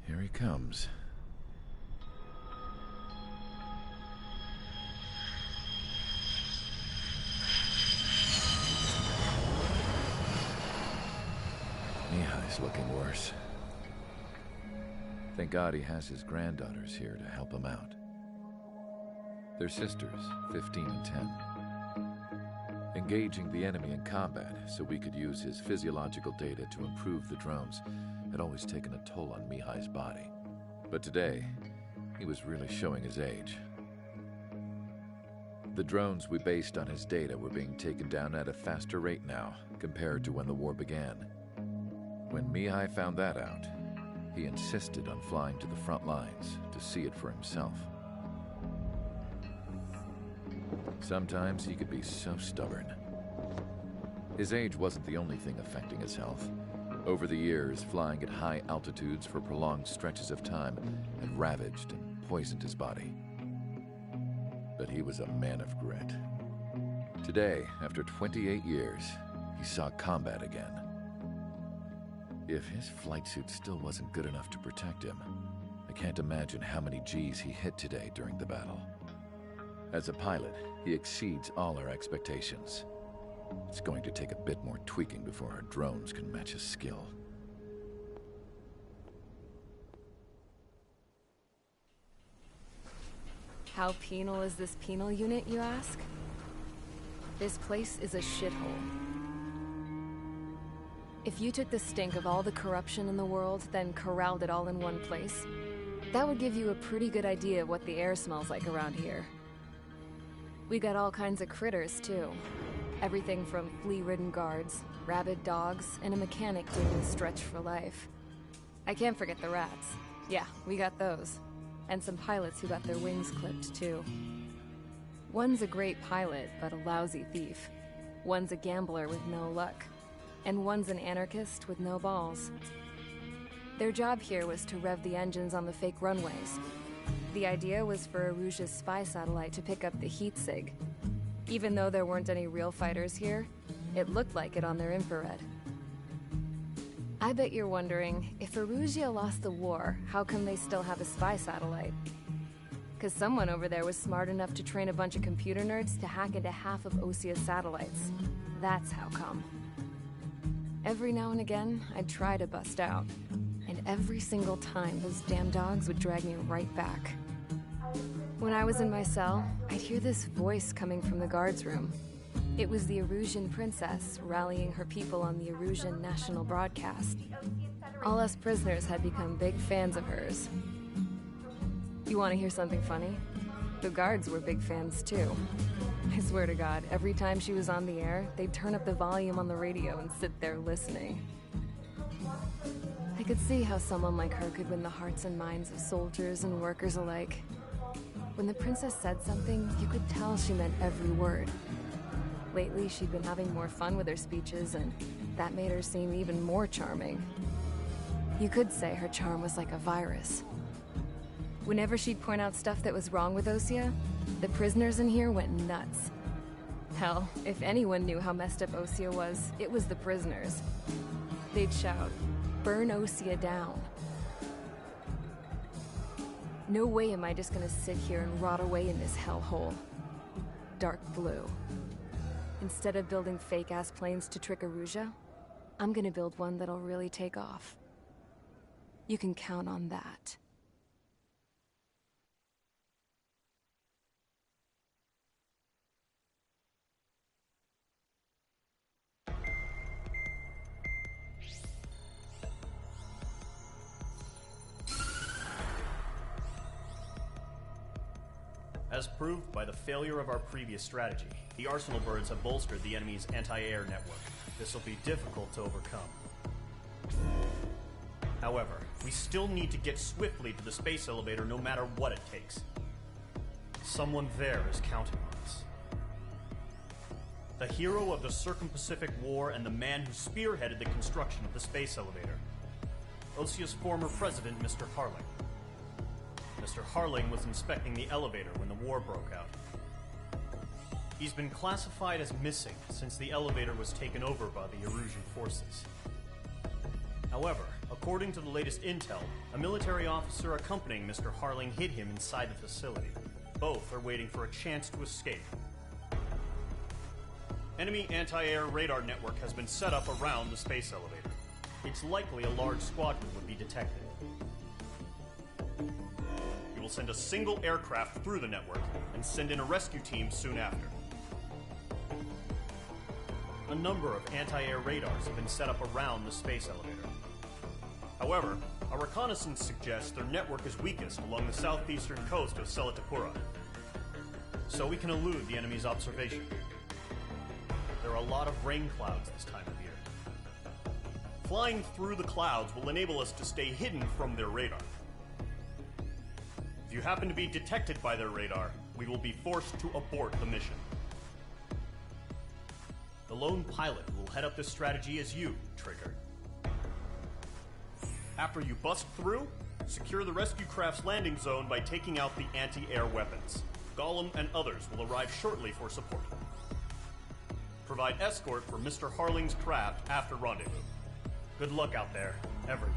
Here he comes. Mihai's looking worse. Thank God he has his granddaughters here to help him out. They're sisters, 15 and 10. Engaging the enemy in combat so we could use his physiological data to improve the drones had always taken a toll on Mihai's body. But today, he was really showing his age. The drones we based on his data were being taken down at a faster rate now compared to when the war began. When Mihai found that out, he insisted on flying to the front lines to see it for himself. Sometimes he could be so stubborn. His age wasn't the only thing affecting his health. Over the years, flying at high altitudes for prolonged stretches of time had ravaged and poisoned his body. But he was a man of grit. Today, after 28 years, he saw combat again. If his flight suit still wasn't good enough to protect him, I can't imagine how many Gs he hit today during the battle. As a pilot, he exceeds all our expectations. It's going to take a bit more tweaking before our drones can match his skill. How penal is this penal unit, you ask? This place is a shithole. If you took the stink of all the corruption in the world, then corralled it all in one place, that would give you a pretty good idea of what the air smells like around here. We got all kinds of critters, too. Everything from flea-ridden guards, rabid dogs, and a mechanic doing the stretch for life. I can't forget the rats. Yeah, we got those. And some pilots who got their wings clipped, too. One's a great pilot, but a lousy thief. One's a gambler with no luck. And one's an anarchist with no balls. Their job here was to rev the engines on the fake runways. The idea was for Erusia's spy satellite to pick up the heat sig. Even though there weren't any real fighters here, it looked like it on their infrared. I bet you're wondering, if Erusia lost the war, how come they still have a spy satellite? 'Cause someone over there was smart enough to train a bunch of computer nerds to hack into half of Osia's satellites. That's how come. Every now and again, I'd try to bust out. And every single time, those damn dogs would drag me right back. When I was in my cell, I'd hear this voice coming from the guards room. It was the Erusian princess rallying her people on the Erusian national broadcast. All us prisoners had become big fans of hers. You want to hear something funny? The guards were big fans too. I swear to God, every time she was on the air, they'd turn up the volume on the radio and sit there listening. I could see how someone like her could win the hearts and minds of soldiers and workers alike. When the princess said something, you could tell she meant every word. Lately, she'd been having more fun with her speeches, and that made her seem even more charming. You could say her charm was like a virus. Whenever she'd point out stuff that was wrong with Osia, the prisoners in here went nuts. Hell, if anyone knew how messed up Osia was, it was the prisoners. They'd shout, "Burn Osia down." No way am I just gonna sit here and rot away in this hellhole. Dark blue. Instead of building fake-ass planes to trick Erusia, I'm gonna build one that'll really take off. You can count on that. As proved by the failure of our previous strategy, the Arsenal birds have bolstered the enemy's anti-air network. This will be difficult to overcome. However, we still need to get swiftly to the space elevator no matter what it takes. Someone there is counting on us. The hero of the Circum-Pacific War and the man who spearheaded the construction of the space elevator. Osia's former president, Mr. Harling. Mr. Harling was inspecting the elevator when the war broke out. He's been classified as missing since the elevator was taken over by the Erusian forces. However, according to the latest intel, a military officer accompanying Mr. Harling hid him inside the facility. Both are waiting for a chance to escape. Enemy anti-air radar network has been set up around the space elevator. it's likely a large squadron would be detected. We will send a single aircraft through the network and send in a rescue team soon after. A number of anti-air radars have been set up around the space elevator. However, our reconnaissance suggests their network is weakest along the southeastern coast of Selatapura, so we can elude the enemy's observation. There are a lot of rain clouds this time of year. Flying through the clouds will enable us to stay hidden from their radar. If you happen to be detected by their radar, we will be forced to abort the mission. The lone pilot who will head up this strategy is you, Trigger. After you bust through, secure the rescue craft's landing zone by taking out the anti-air weapons. Gollum and others will arrive shortly for support. Provide escort for Mr. Harling's craft after rendezvous. Good luck out there, everyone.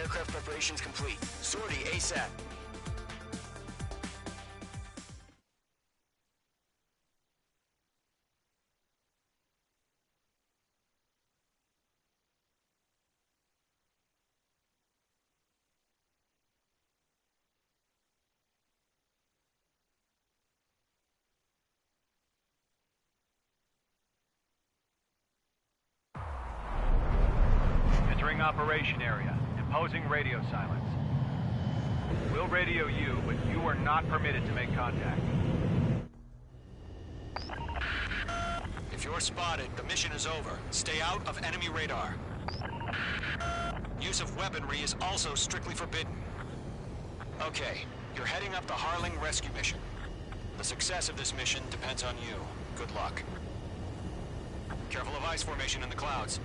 Aircraft preparations complete. Sortie ASAP. Entering operation area. Imposing radio silence. We'll radio you, but you are not permitted to make contact. If you're spotted, the mission is over. Stay out of enemy radar. Use of weaponry is also strictly forbidden. Okay, you're heading up the Harling rescue mission. The success of this mission depends on you. Good luck. Careful of ice formation in the clouds.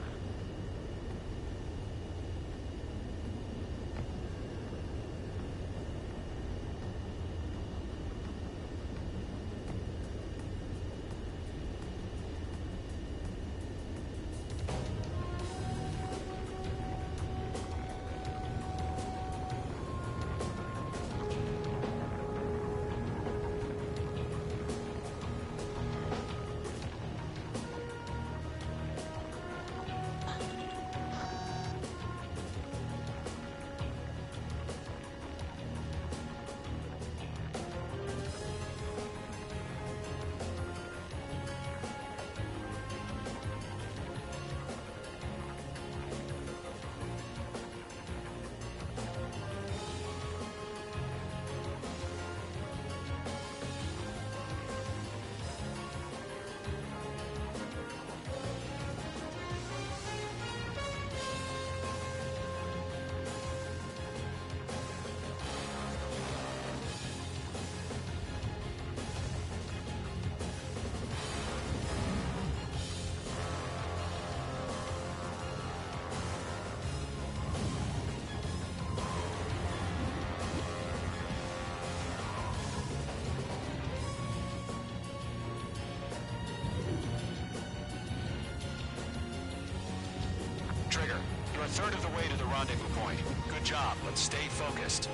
Trigger, you're a third of the way to the rendezvous point. Good job. Let's stay focused.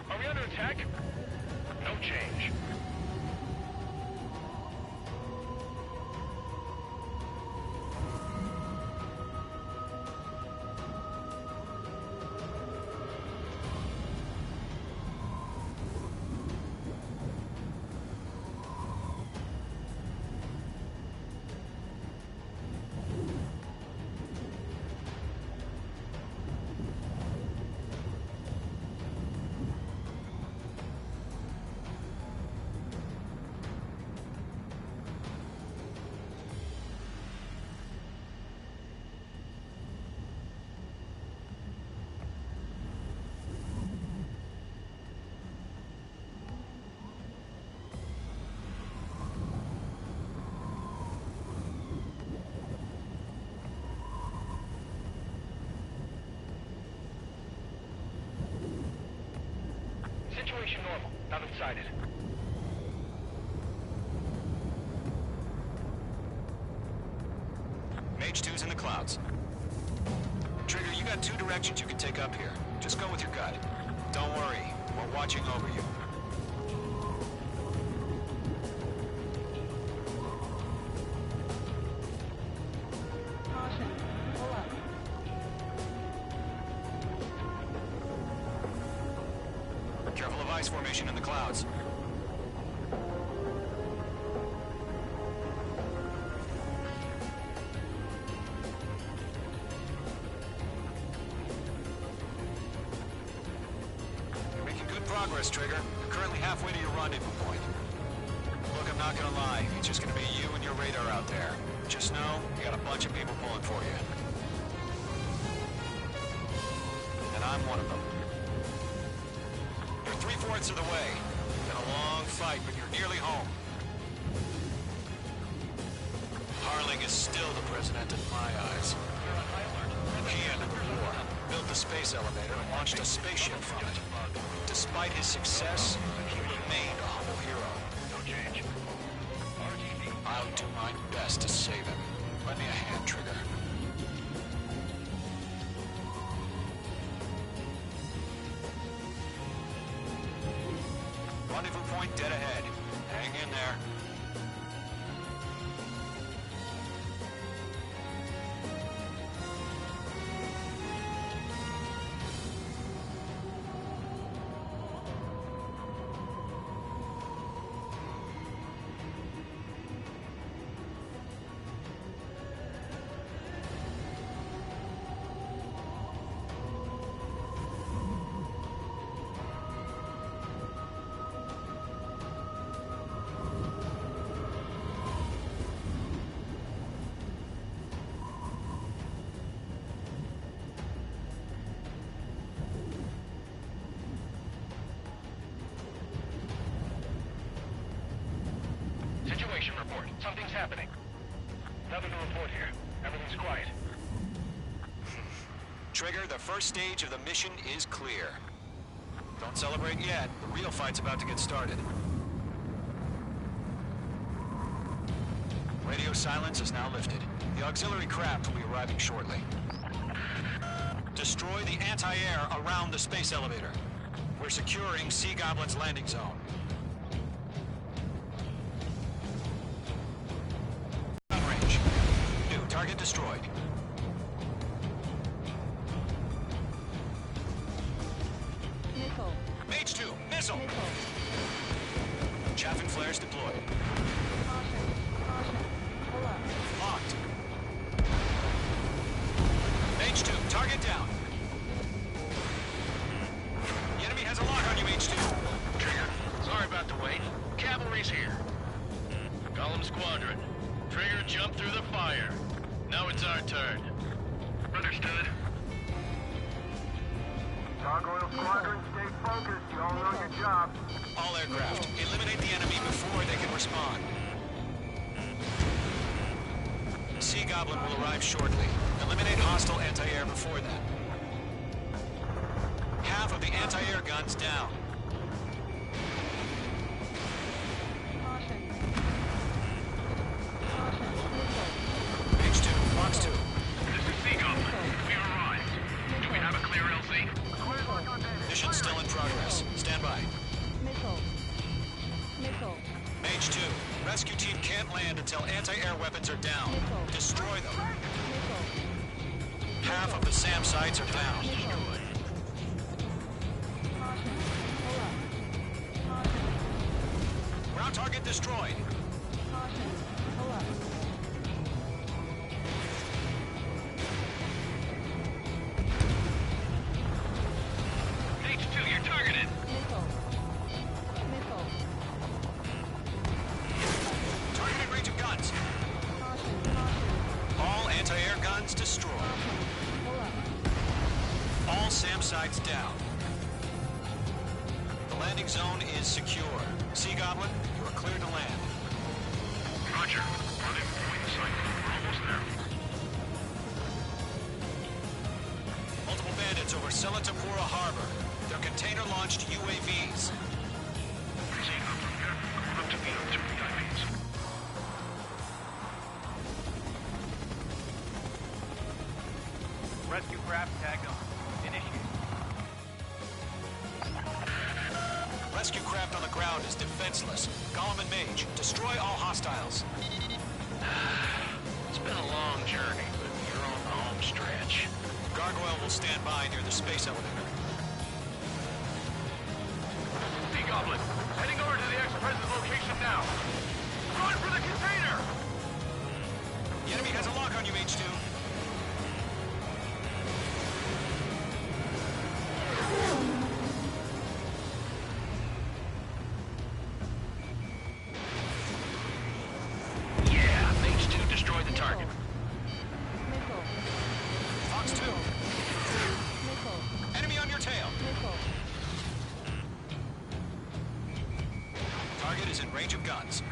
Are we under attack? No change. Situation normal. Nothing sighted. Mage 2's in the clouds. Trigger, you got two directions you can take up here. Just go with your gut. Don't worry, we're watching over you. Caution. Pull up. Careful of ice formation in the clouds. You're making good progress, Trigger. You're currently halfway to your rendezvous point. Look, I'm not gonna lie. It's just gonna be you and your radar out there. Just know, you got a bunch of people pulling for you. And I'm one of them. You're 3/4 of the way. Been a long fight, but you're nearly home. Harling Sterling is still the president in my eyes. He ended the war, built the space elevator, and launched a spaceship from it. Despite his success, he remained a humble hero. No change. I'll do my best to save him. Lend me a hand, Trigger. Rendezvous point dead ahead. Hang in there. Situation report. Something's happening. Nothing to report here. Everything's quiet. Trigger, the first stage of the mission is clear. Don't celebrate yet. The real fight's about to get started. Radio silence is now lifted. The auxiliary craft will be arriving shortly. Destroy the anti-air around the space elevator. We're securing Sea Goblin's landing zone. Range. New target destroyed. Missile. Mage 2, missile! Chaffin flares deployed. Caution. Caution. Pull up. Locked. Mage 2, target down. The enemy has a lock on you, Mage 2. Trigger, sorry about the wait. Cavalry's here. Column Squadron. Trigger jumped through the fire. Now it's our turn. Understood. Gargoyle Squadron, stay focused. You all know your job. All aircraft, eliminate the enemy before they can respond. Sea Goblin will arrive shortly. Eliminate hostile anti-air before that. Half of the anti-air guns down. Caution. Caution. Missile. Mage 2, Fox 2. This is Sea Goblin. We arrived. Do we have a clear LZ? Mission still in progress. Stand by. Missile. Missile. Mage 2, rescue team can't land until anti-air weapons are down. Destroy them. Missile. Half of the SAM sites are down. Caution. Pull up. Caution. Ground target destroyed. Caution. Pull up. H2, you're targeted. Missile. Missile. Targeted range of guns. Caution. Caution. All anti-air guns destroyed. Pull up. All SAM sites down. The landing zone is secure. Sea Goblin, you are clear to land. Roger. Running point in sight. We're almost there. Multiple bandits over Selatapura Harbor. They're container-launched UAVs. Sea Goblin here. Going up to the artillery IVs. Rescue craft tagged on. Initiate. Rescue craft on the ground is defenseless. Golem and Mage, destroy all hostiles. It's been a long journey, but you're on the home stretch. Gargoyle will stand by near the space elevator. Sea Goblin, heading over to the ex-president's location now. Run for the container! The enemy has a lock on you, Mage 2. Yeah, Mage 2 destroyed the target. Missile. Fox 2. Missile. Enemy on your tail. Missile. Target is in range of guns.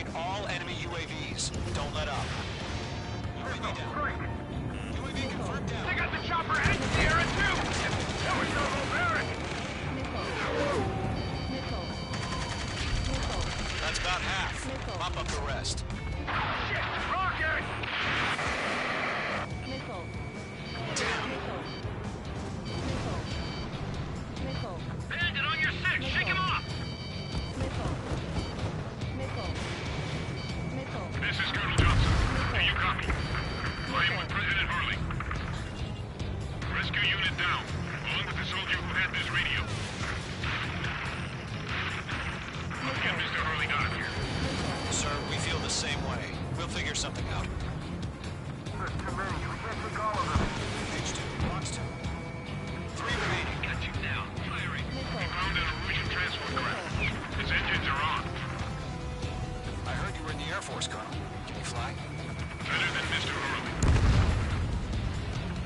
Locate all enemy UAVs. Don't let up. UAV down. UAV confirmed down. They got the chopper and Sierra too! That was so barbaric! That's about half. Mop up the rest. Shit! Rocket! Bandit on your six! Shake him off! This is Colonel Johnson. Do you copy? I am with President Hurley. Rescue unit down, along with the soldier who had this radio. Get Mr. Hurley out of here. Sir, we feel the same way. We'll figure something out. There's too many. We can't take all of them. H2, box 2. 3 remaining. Got you now. Firing. We found an Erusian transport craft. Its engines are on. I heard you were in the Air Force, Colonel. Can you fly? Better than Mr. Hurley.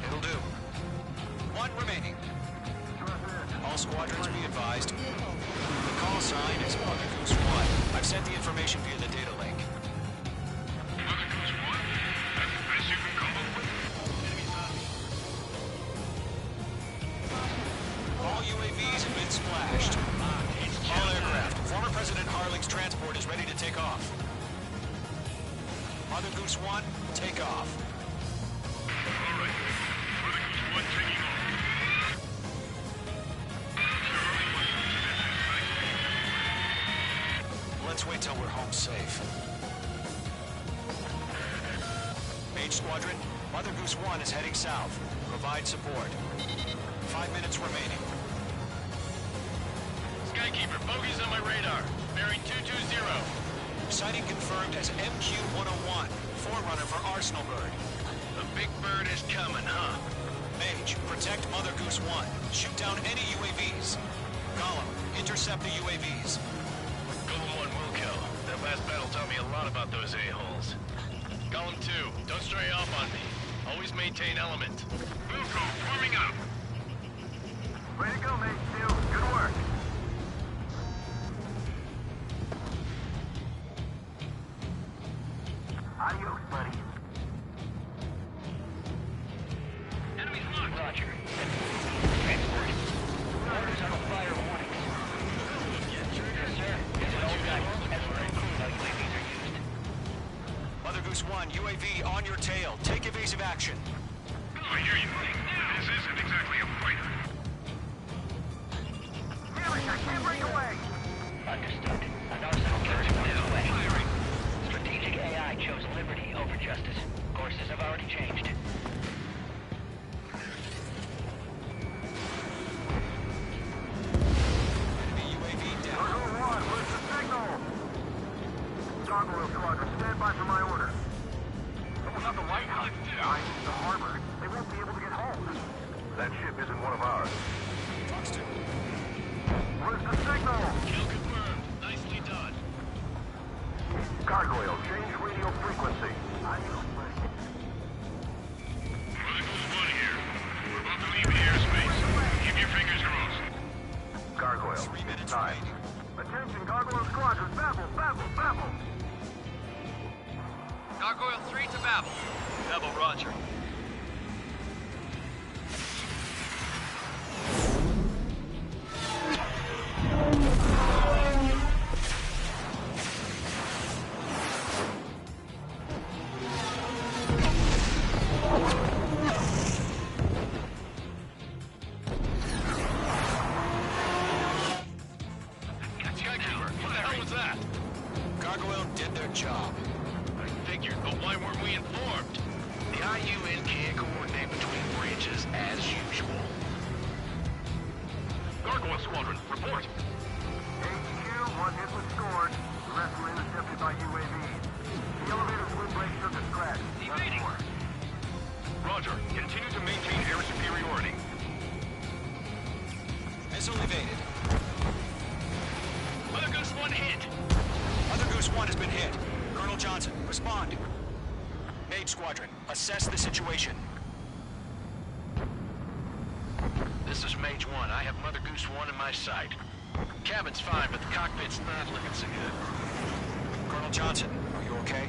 It'll do. 1 remaining. All squadrons be advised. The call sign is Mother Goose 1. I've sent the information via the data link. Mother Goose 1? That's the best you can come up with? All UAVs have been splashed. All aircraft. Former President Harling's transport is ready to take off. Mother Goose 1, take off. All right. Mother Goose 1 taking off. Let's wait till we're home safe. Mage Squadron, Mother Goose 1 is heading south. Provide support. 5 minutes remaining. Skykeeper, bogeys on my radar. Bearing 220. Sighting confirmed as MQ-101, forerunner for Arsenal Bird. The big bird is coming, huh? Mage, protect Mother Goose 1. Shoot down any UAVs. Gollum, intercept the UAVs. Golem 1 will kill. That last battle taught me a lot about those a-holes. Golem 2, don't stray off on me. Always maintain element. Wilco, forming up. Way to go, mate. Good work. Adios, buddy. Enemy's locked. Roger. Transport. Orders on a fire warning. Yes, sir. It's an old guy. As we're in crew, no UAVs are used. Mother Goose 1, UAV on your tail. Take evasive action. I hear you. This isn't exactly a fighter. Damn it, I can't break away. Understood. An arsenal carrier on its way. Firing. Strategic AI chose liberty over justice. Courses have already changed. Enemy UAV down. Cargo 1, where's the signal? Gargoyle Squadron, stand by for my order. Someone's on the lighthouse. I need the harbor. They won't be able to get home. That ship isn't one of ours. Fox 2. Where's the signal? Kill confirmed. Nicely done. Gargoyle, change radio frequency. Adios, buddy. Mother Goose 1 here. We're about to leave the airspace. Keep your fingers crossed. Gargoyle, 3 it's minutes time. remaining. Attention, Gargoyle Squadron. Babel, babel, babel. Gargoyle 3 to Babel. Babel, roger. Skykeeper, what the hell was that? Gargoyle did their job. I figured, but why weren't we informed? The IUN can't coordinate between branches as usual. Gargoyle Squadron, report. HQ, 1 hit was scored. The rest were intercepted by UAVs. The elevator's wind brake took a scratch. Evading. Roger. Continue to maintain air superiority. Missile evaded. Mother Goose 1 hit. Mother Goose 1 has been hit. Colonel Johnson, respond. Mage Squadron, assess the situation. This is Mage 1. I have Mother Goose 1 in my sight. Cabin's fine, but the cockpit's not looking so good. Colonel Colonel Johnson, are you okay?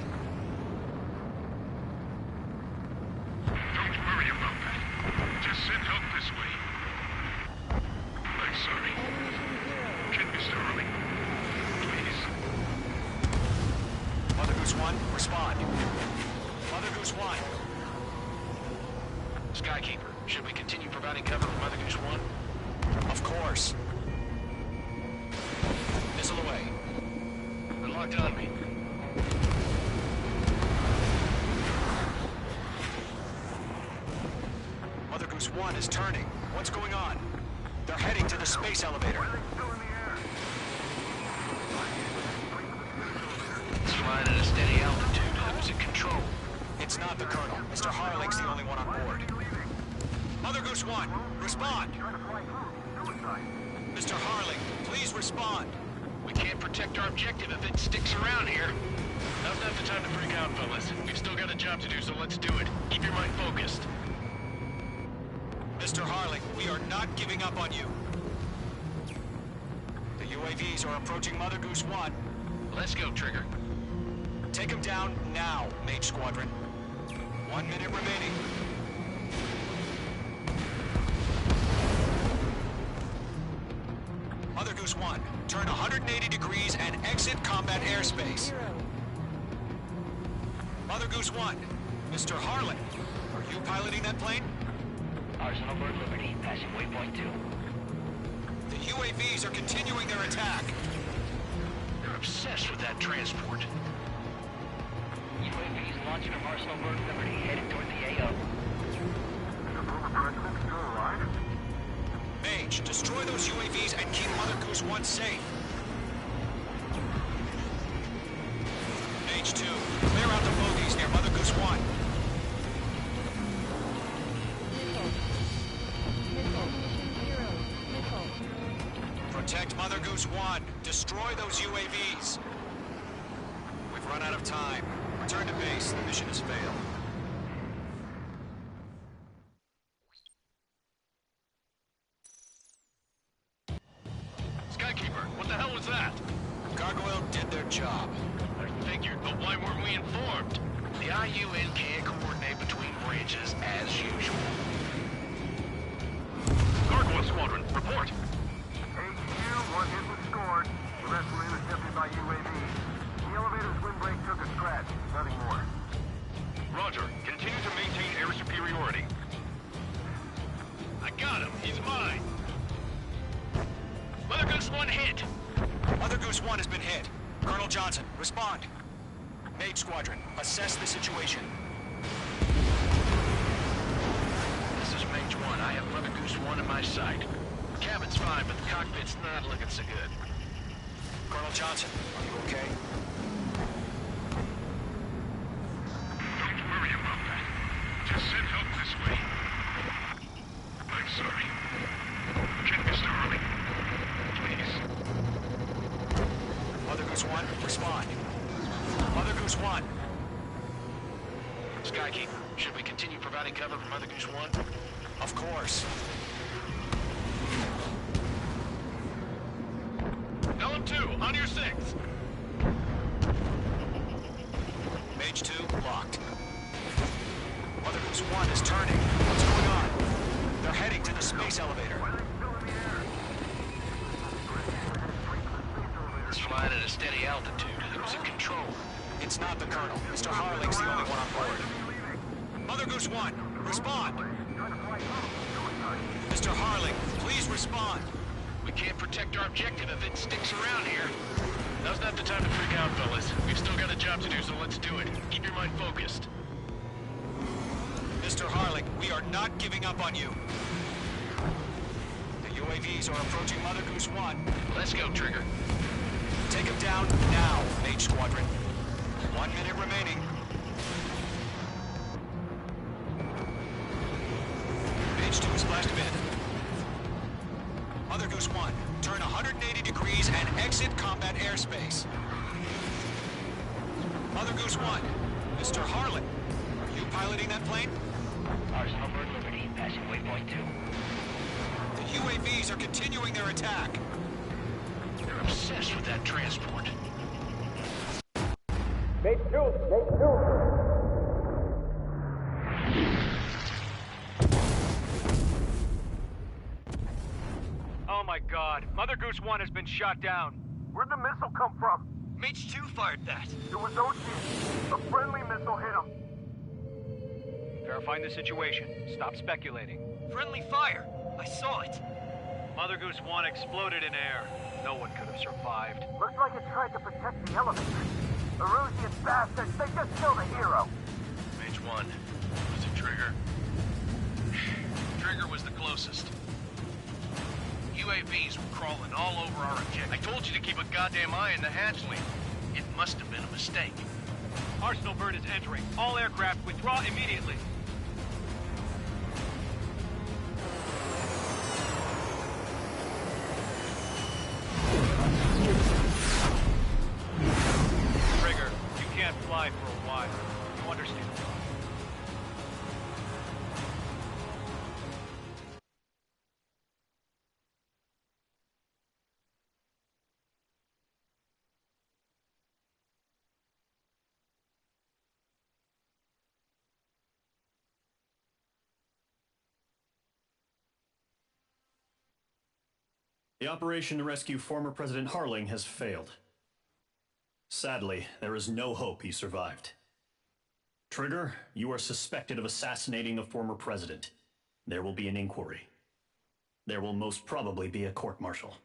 Don't worry about that. Just send help this way. I'm sorry. Get Mr. Harling. Please. Mother Goose 1, respond. Mother Goose 1. Skykeeper, should we continue providing cover for Mother Goose 1? Of course. Missile away. They're locked on me. Mother Goose 1 is turning. What's going on? They're heading to the space elevator. It's flying at a steady altitude. Who's in control? It's not the Colonel. Mr. Harling's the only one on board. Mother Goose 1, respond! Mr. Harling, please respond. We can't protect our objective if it sticks around here. Now's not the time to freak out, fellas. We've still got a job to do, so let's do it. Keep your mind focused. Mr. Harling, we are not giving up on you. The UAVs are approaching Mother Goose 1. Let's go, Trigger. Take them down now, Mage Squadron. 1 minute remaining. Mother Goose 1, turn 180 degrees and exit combat airspace. Mother Goose 1, Mr. Harling, are you piloting that plane? Arsenal Bird Liberty, passing waypoint 2. The UAVs are continuing their attack. They're obsessed with that transport. UAVs launching from Arsenal Bird Liberty, headed toward the AO. Mage, destroy those UAVs and keep Mother Goose 1 safe. Mage 2, clear out the bogies near Mother Goose 1. Protect Mother Goose 1. Destroy those UAVs. We've run out of time. Return to base. The mission has failed. Skykeeper, what the hell was that? Gargoyle did their job. I figured, but why weren't we informed? The IUN can't coordinate between branches as usual. Gargoyle Squadron, report. HQ, 1 hit was scored. The rest were intercepted by UAVs. The elevator's windbreak took a scratch. Nothing more. Roger. Continue to maintain air superiority. I got him. He's mine. Mother Goose 1 hit. Mother Goose 1 has been hit. Colonel Johnson, respond. Mage Squadron, assess the situation. This is Mage 1. I have Mother Goose 1 in my sight. The cabin's fine, but the cockpit's not looking so good. Colonel Johnson, are you okay? Don't worry about that. Just send help this way. I'm sorry. Get Mr. Harling. Please. Mother Goose 1, respond. Mother Goose 1. Skykeeper, should we continue providing cover for Mother Goose 1? Of course. Pelham 2, on your 6. Mage 2, locked. Mother Goose 1 is turning. What's going on? They're heading to the space elevator. It's flying at a steady altitude. Who's in control? It's not the Colonel. Mr. Harling's the only one on board. Mother Goose 1, respond. Mr. Harling, please respond. We can't protect our objective if it sticks around here. Now's not the time to freak out, fellas. We've still got a job to do, so let's do it. Keep your mind focused. Mr. Harling, we are not giving up on you. The UAVs are approaching Mother Goose 1. Let's go, Trigger. Take him down now, Mage Squadron. 1 minute remaining. Mage 2 is flashed mid. Mother Goose 1, turn 180 degrees and exit combat airspace. Mother Goose 1, Mr. Harling, are you piloting that plane? Arsenal Bird Liberty, passing waypoint 2. The UAVs are continuing their attack. They're obsessed with that transport. Oh my god, Mother Goose 1 has been shot down. Where'd the missile come from? Mage 2 fired that. It was Ocean. A friendly missile hit him. Verifying the situation. Stop speculating. Friendly fire! I saw it! Mother Goose 1 exploded in air. No one could have survived. Looks like it tried to protect the elevator. Erusian bastards, they just killed a hero. Mage 1. Was it Trigger? Trigger was the closest. UAVs were crawling all over our objective. I told you to keep a goddamn eye on the hatchling. It must have been a mistake. Arsenal bird is entering. All aircraft withdraw immediately. Trigger, you can't fly for a while. You understand? The operation to rescue former President Harling has failed. Sadly, there is no hope he survived. Trigger, you are suspected of assassinating a former president. There will be an inquiry. There will most probably be a court-martial.